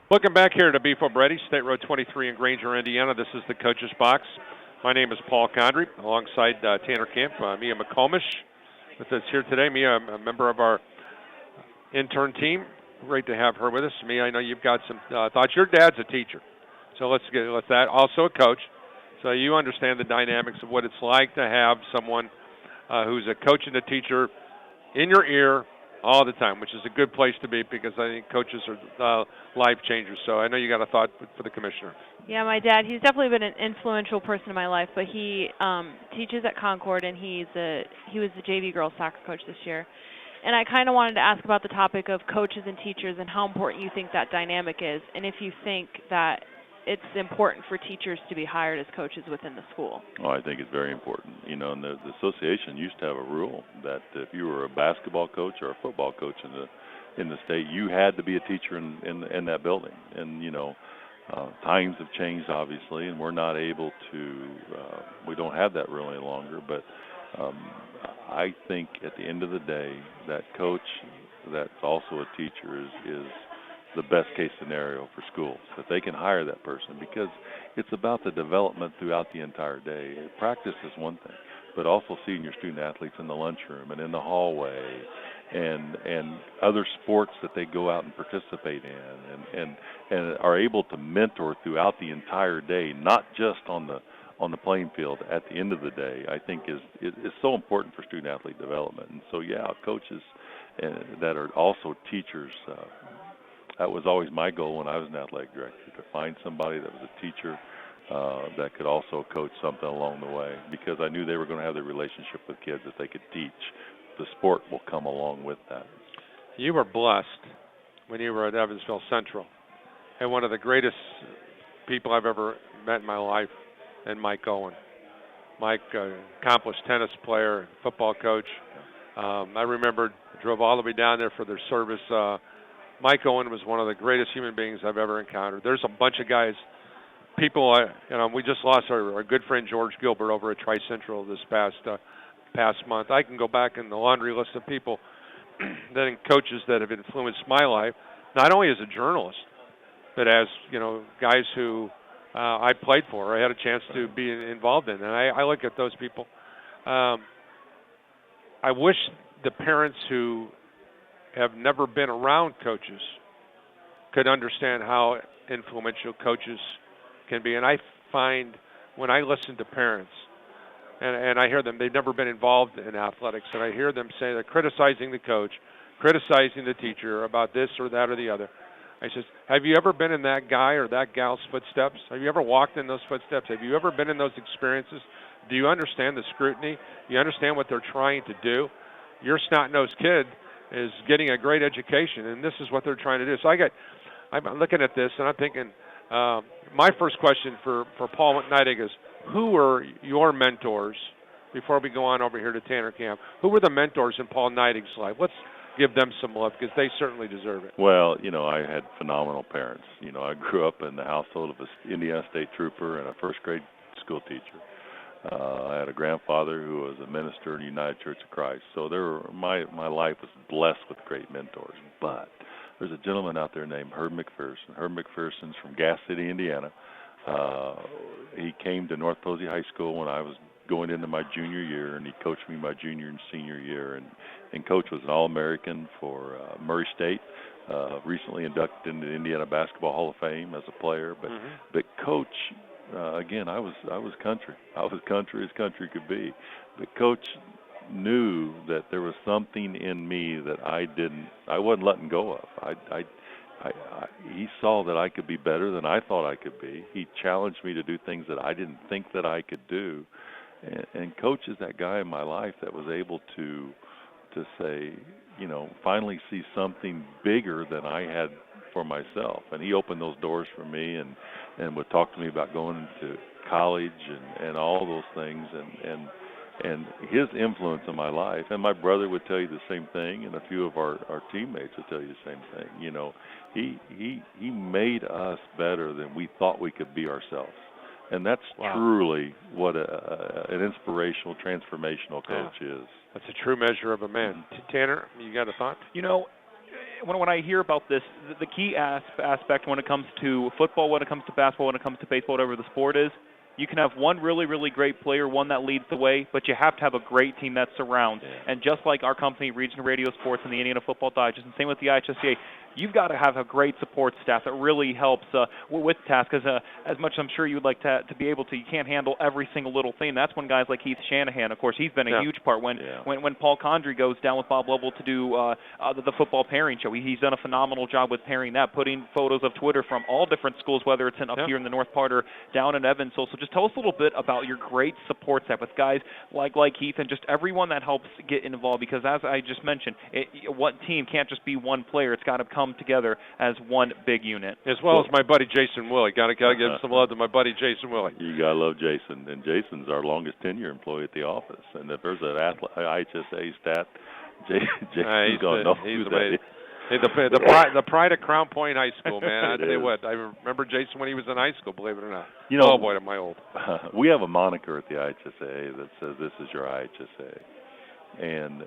Welcome back here to Beef O'Brady's, State Road 23 in Granger, Indiana. This is the Coach's Box. My name is Paul Condry, alongside Tanner Camp, Mia McCormish with us here today. Mia, a member of our intern team. Great to have her with us. Mia, I know you've got some thoughts. Your dad's a teacher, so let's get with that. Also a coach, so you understand the dynamics of what it's like to have someone who's a coach and a teacher in your ear all the time, which is a good place to be because I think coaches are life changers. So I know you got a thought for the commissioner. Yeah, my dad, he's definitely been an influential person in my life, but he teaches at Concord, and he was the JV girls soccer coach this year. And I kind of wanted to ask about the topic of coaches and teachers and how important you think that dynamic is, and if you think that it's important for teachers to be hired as coaches within the school. Oh, I think it's very important. You know, and the association used to have a rule that if you were a basketball coach or a football coach in the state, you had to be a teacher in that building. And you know, times have changed obviously, and we're not able to. We don't have that rule any longer. But I think at the end of the day, that coach that's also a teacher is the best case scenario for schools, that they can hire that person, because it's about the development throughout the entire day. Practice is one thing, but also seeing your student athletes in the lunchroom and in the hallway and other sports that they go out and participate in and are able to mentor throughout the entire day, not just on the playing field at the end of the day, I think is so important for student athlete development. And so yeah, coaches that are also teachers, that was always my goal when I was an athletic director, to find somebody that was a teacher that could also coach something along the way, because I knew they were going to have the relationship with kids that they could teach. The sport will come along with that. You were blessed when you were at Evansville Central, and one of the greatest people I've ever met in my life, and Mike Owen. Mike, accomplished tennis player, football coach. I remember drove all the way down there for their service. Mike Owen was one of the greatest human beings I've ever encountered. There's a bunch of guys, people, we just lost our good friend George Gilbert over at Tri-Central this past month. I can go back in the laundry list of people, coaches that have influenced my life, not only as a journalist, but as, guys who I played for, I had a chance to be involved in. And I look at those people. I wish the parents who have never been around coaches could understand how influential coaches can be. And I find when I listen to parents and I hear them, they've never been involved in athletics, and I hear them say they're criticizing the coach, criticizing the teacher about this or that or the other. I says, have you ever been in that guy or that gal's footsteps? Have you ever walked in those footsteps? Have you ever been in those experiences? Do you understand the scrutiny? You understand what they're trying to do? Your snot-nosed kid is getting a great education, and this is what they're trying to do. So I'm looking at this, and I'm thinking, my first question for Paul Neidig is, who were your mentors, before we go on over here to Tanner Camp, who were the mentors in Paul Neidig's life? Let's give them some love, because they certainly deserve it. Well, I had phenomenal parents. I grew up in the household of an Indiana State trooper and a first-grade school teacher. I had a grandfather who was a minister in the United Church of Christ. So my life was blessed with great mentors. But there's a gentleman out there named Herb McPherson. Herb McPherson's from Gas City, Indiana. He came to North Posey High School when I was going into my junior year, and he coached me my junior and senior year. And Coach was an All-American for Murray State, recently inducted into the Indiana Basketball Hall of Fame as a player. But Coach, again, I was country. I was country as country could be. But Coach knew that there was something in me that I wasn't letting go of. He saw that I could be better than I thought I could be. He challenged me to do things that I didn't think that I could do. And Coach is that guy in my life that was able to say, finally see something bigger than I had for myself. And he opened those doors for me and would talk to me about going to college and all those things and his influence in my life. And my brother would tell you the same thing, and a few of our teammates would tell you the same thing. He made us better than we thought we could be ourselves. And that's truly what an inspirational, transformational coach is. That's a true measure of a man. Tanner, you got a thought? When I hear about this, the key aspect when it comes to football, when it comes to basketball, when it comes to baseball, whatever the sport is, you can have one really, really great player, one that leads the way, but you have to have a great team that surrounds. Yeah. And just like our company, Regional Radio Sports and the Indiana Football Digest, and same with the IHSAA, you've got to have a great support staff that really helps with tasks. Because as much as I'm sure you would like to be able to, you can't handle every single little thing. That's when guys like Heath Shanahan, of course, he's been a huge part. When Paul Condry goes down with Bob Lovell to do the football pairing show, he's done a phenomenal job with pairing that, putting photos of Twitter from all different schools, whether it's up here in the North part or down in Evansville. So just tell us a little bit about your great support staff with guys like Heath and just everyone that helps get involved, because as I just mentioned, one team can't just be one player. It's got to come together as one big unit. As well as my buddy Jason Willie. Got to give some love to my buddy Jason Willie. You got to love Jason. And Jason's our longest tenure employee at the office. And if there's an IHSAA stat, Jason's going to know who that is. Hey, the pride of Crown Point High School, man. I tell you what, I remember Jason when he was in high school, believe it or not. Oh, boy, am I old. We have a moniker at the IHSAA that says, "This is your IHSAA." And,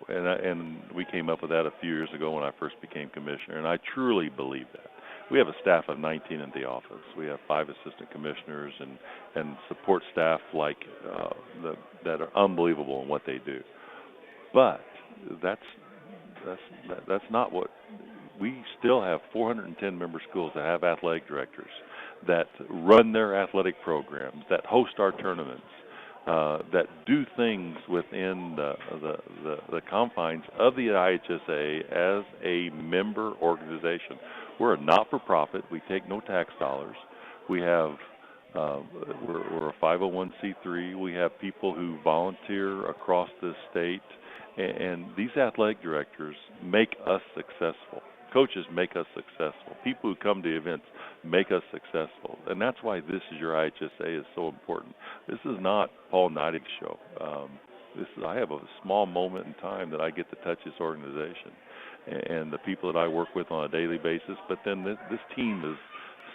and we came up with that a few years ago when I first became commissioner, and I truly believe that. We have a staff of 19 in the office. We have 5 assistant commissioners and support staff that are unbelievable in what they do. But that's not what we still have. 410 member schools that have athletic directors that run their athletic programs, that host our tournaments, that do things within the confines of the IHSAA as a member organization. We're a not-for-profit. We take no tax dollars. We have we're a 501c3. We have people who volunteer across the state. And these athletic directors make us successful. Coaches make us successful. People who come to events make us successful. And that's why This Is Your IHSAA is so important. This is not Paul Neidig's show. I have a small moment in time that I get to touch this organization and the people that I work with on a daily basis. But then this team is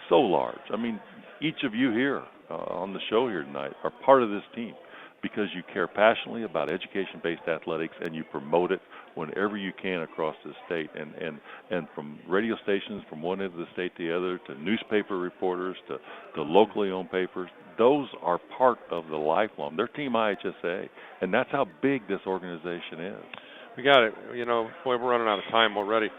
so large. I mean, each of you here on the show here tonight are part of this team, because you care passionately about education-based athletics and you promote it whenever you can across the state. And from radio stations from one end of the state to the other, to newspaper reporters, to locally owned papers, those are part of the lifelong. They're Team IHSAA, and that's how big this organization is. We got it. Boy, we're running out of time already.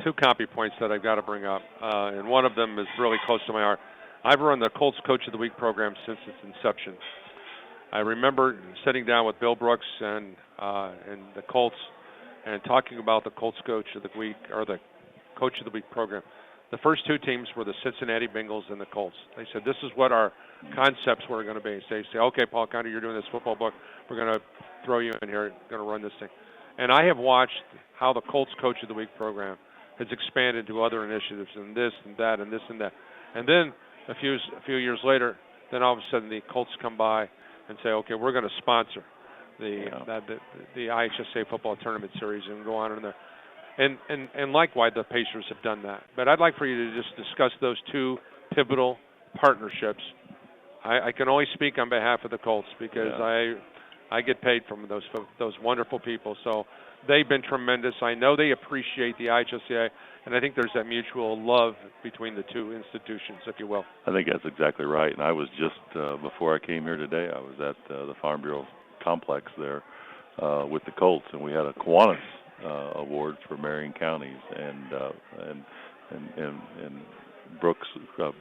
2 copy points that I've got to bring up, and one of them is really close to my heart. I've run the Colts Coach of the Week program since its inception. I remember sitting down with Bill Brooks and the Colts and talking about the Colts Coach of the Week, or the Coach of the Week program. The first 2 teams were the Cincinnati Bengals and the Colts. They said, this is what our concepts were going to be. So they say, okay, Paul Condry, you're doing this football book. We're going to throw you in here, going to run this thing. And I have watched how the Colts Coach of the Week program has expanded to other initiatives and this and that and this and that. And then a few years later, then all of a sudden the Colts come by and say, okay, we're going to sponsor the IHSAA football tournament series and go on in there. And likewise, the Pacers have done that. But I'd like for you to just discuss those 2 pivotal partnerships. I can only speak on behalf of the Colts because I get paid from those wonderful people. So they've been tremendous. I know they appreciate the IHSAA, and I think there's that mutual love between the 2 institutions, if you will. I think that's exactly right. And I was just, before I came here today, I was at the Farm Bureau complex there with the Colts, and we had a Kiwanis award for Marion counties, and Brooks,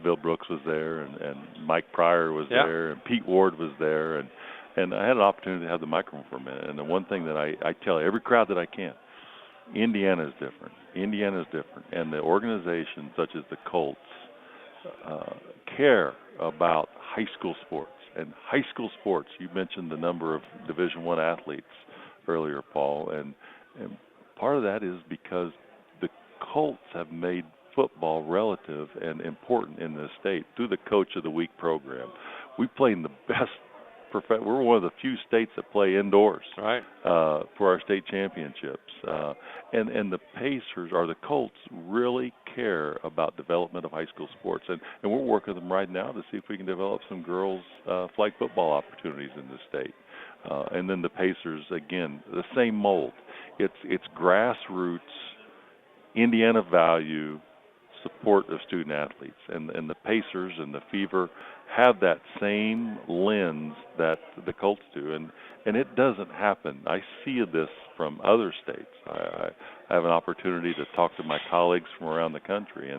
Bill Brooks was there, and Mike Pryor was there, and Pete Ward was there, and I had an opportunity to have the microphone for a minute. And the one thing that I tell every crowd that I can, Indiana is different. Indiana is different, and the organizations such as the Colts care about high school sports. And high school sports, you mentioned the number of Division I athletes earlier, Paul, and part of that is because the Colts have made football relative and important in the state through the Coach of the Week program. We play in the best. We're one of the few states that play indoors for our state championships. And the Pacers, or the Colts, really care about development of high school sports. And we're working with them right now to see if we can develop some girls' flag football opportunities in the state. And then the Pacers, again, the same mold. It's grassroots, Indiana value, support of student athletes, and the Pacers and the Fever have that same lens that the Colts do, and it doesn't happen. I see this from other states. I have an opportunity to talk to my colleagues from around the country,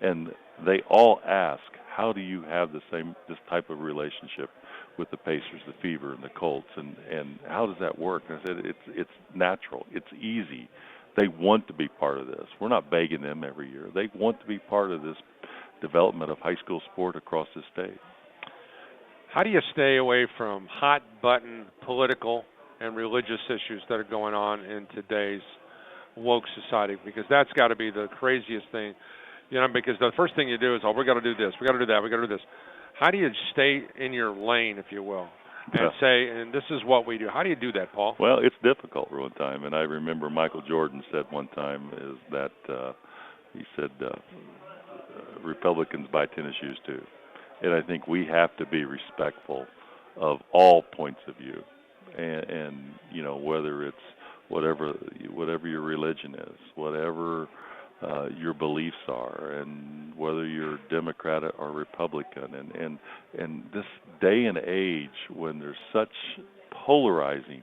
and they all ask, how do you have this type of relationship with the Pacers, the Fever, and the Colts, and how does that work? And I said, it's natural, it's easy. They want to be part of this. We're not begging them every year. They want to be part of this development of high school sport across the state. How do you stay away from hot-button political and religious issues that are going on in today's woke society? Because that's got to be the craziest thing, because the first thing you do is, we got to do this, we got to do that, we got to do this. How do you stay in your lane, if you will, and say, and this is what we do? How do you do that, Paul? Well, it's difficult one time, and I remember Michael Jordan said one time is that he said Republicans buy tennis shoes too. And I think we have to be respectful of all points of view, and whether it's whatever your religion is, whatever your beliefs are, and whether you're Democrat or Republican, and this day and age when there's such polarizing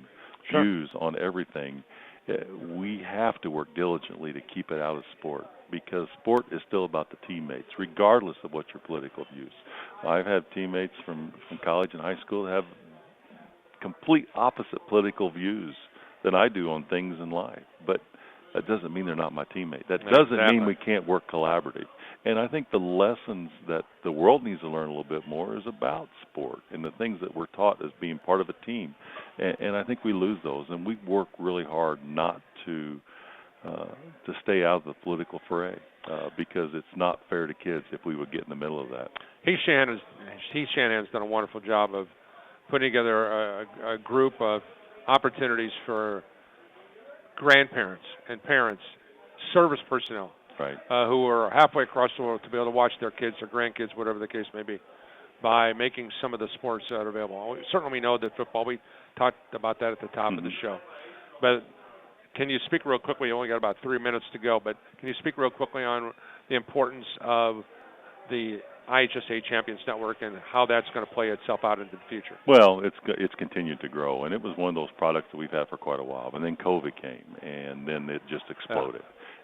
views on everything, we have to work diligently to keep it out of sport, because sport is still about the teammates, regardless of what your political views. I've had teammates from college and high school that have complete opposite political views than I do on things in life, but that doesn't mean they're not my teammate. That doesn't mean we can't work collaborative. And I think the lessons that the world needs to learn a little bit more is about sport and the things that we're taught as being part of a team. And I think we lose those, and we work really hard not to stay out of the political fray, because it's not fair to kids if we would get in the middle of that. Heath Shanahan's done a wonderful job of putting together a group of opportunities for grandparents and parents, service personnel, right, who are halfway across the world to be able to watch their kids or grandkids, whatever the case may be, by making some of the sports that are available. Certainly we know that football, we talked about that at the top of the show. But can you speak real quickly? You only got about 3 minutes to go, but can you speak real quickly on the importance of the IHSAA Champions Network and how that's going to play itself out into the future? Well, it's continued to grow, and it was one of those products that we've had for quite a while. And then COVID came, and then it just exploded.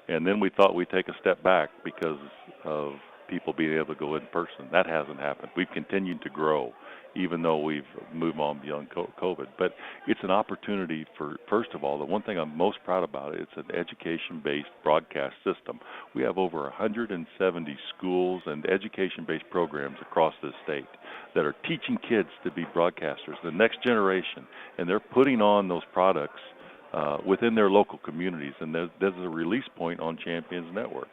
And then we thought we'd take a step back because of people being able to go in person. That hasn't happened. We've continued to grow, even though we've moved on beyond COVID. But it's an opportunity for, first of all, the one thing I'm most proud about, it's an education-based broadcast system. We have over 170 schools and education-based programs across the state that are teaching kids to be broadcasters, the next generation, and they're putting on those products within their local communities, and there's a release point on Champions Network.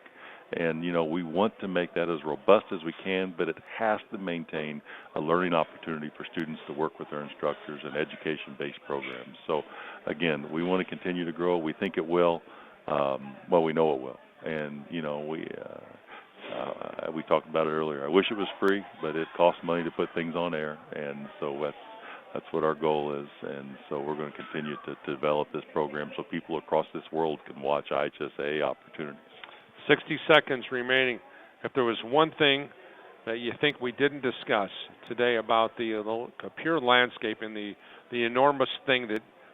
And, we want to make that as robust as we can, but it has to maintain a learning opportunity for students to work with their instructors and education-based programs. So, again, we want to continue to grow. We think it will. We know it will. And, we talked about it earlier. I wish it was free, but it costs money to put things on air. And so that's what our goal is. And so we're going to continue to develop this program so people across this world can watch IHSAA opportunities. 60 seconds remaining. If there was one thing that you think we didn't discuss today about the pure landscape and the enormous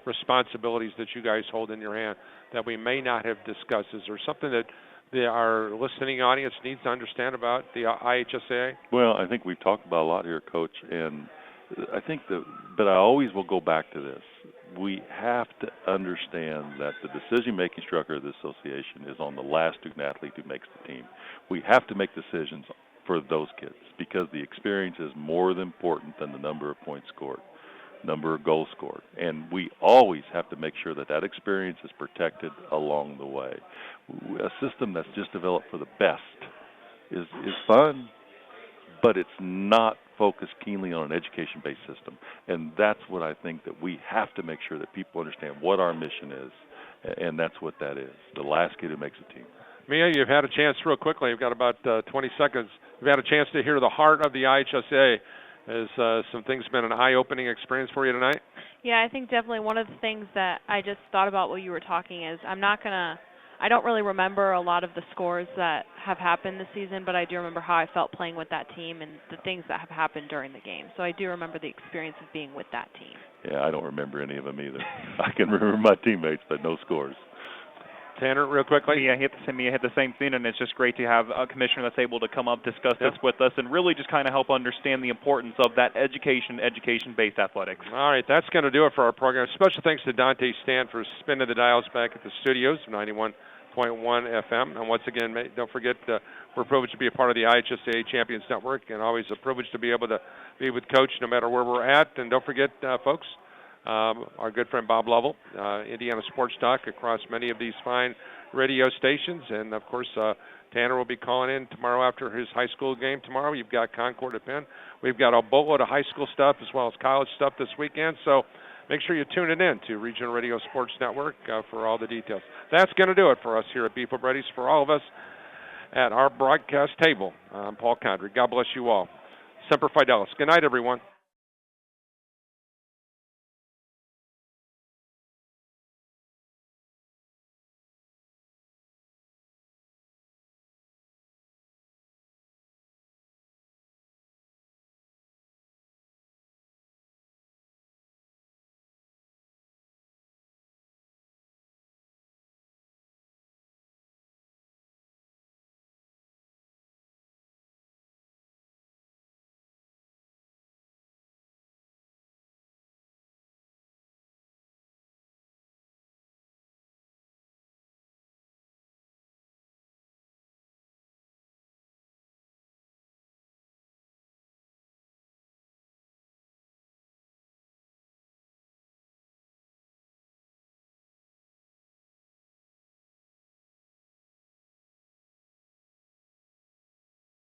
responsibilities that you guys hold in your hand that we may not have discussed, is there something that our listening audience needs to understand about the IHSAA? Well, I think we've talked about a lot here, Coach, and I think but I always will go back to this. We have to understand that the decision-making structure of the association is on the last student athlete who makes the team. We have to make decisions for those kids because the experience is more important than the number of points scored, number of goals scored. And we always have to make sure that experience is protected along the way. A system that's just developed for the best is fun, but it's not focused keenly on an education-based system. And that's what I think that we have to make sure that people understand what our mission is, and that's what that is, the last kid who makes a team. Mia, you've had a chance real quickly. You've got about 20 seconds. You've had a chance to hear the heart of the IHSAA. Has some things been an eye-opening experience for you tonight? Yeah, I think definitely one of the things that I just thought about while you were talking is I'm not gonna I don't really remember a lot of the scores that have happened this season, but I do remember how I felt playing with that team and the things that have happened during the game. So I do remember the experience of being with that team. Yeah, I don't remember any of them either. I can remember my teammates, but no scores. Tanner, real quickly. Yeah, I hit the same thing, and it's just great to have a commissioner that's able to come up, discuss this with us, and really just kind of help understand the importance of that education-based athletics. All right, that's going to do it for our program. Special thanks to Dante Stan for spinning the dials back at the studios, 91.1 FM. And once again, don't forget, we're privileged to be a part of the IHSAA Champions Network, and always a privilege to be able to be with Coach no matter where we're at. And don't forget, folks, our good friend Bob Lovell, Indiana Sports Talk across many of these fine radio stations. And, of course, Tanner will be calling in tomorrow after his high school game tomorrow. You've got Concord at Penn. We've got a boatload of high school stuff as well as college stuff this weekend. So make sure you tune it in to Regional Radio Sports Network for all the details. That's going to do it for us here at Beef O'Brady's. For all of us at our broadcast table, I'm Paul Condry. God bless you all. Semper Fidelis. Good night, everyone.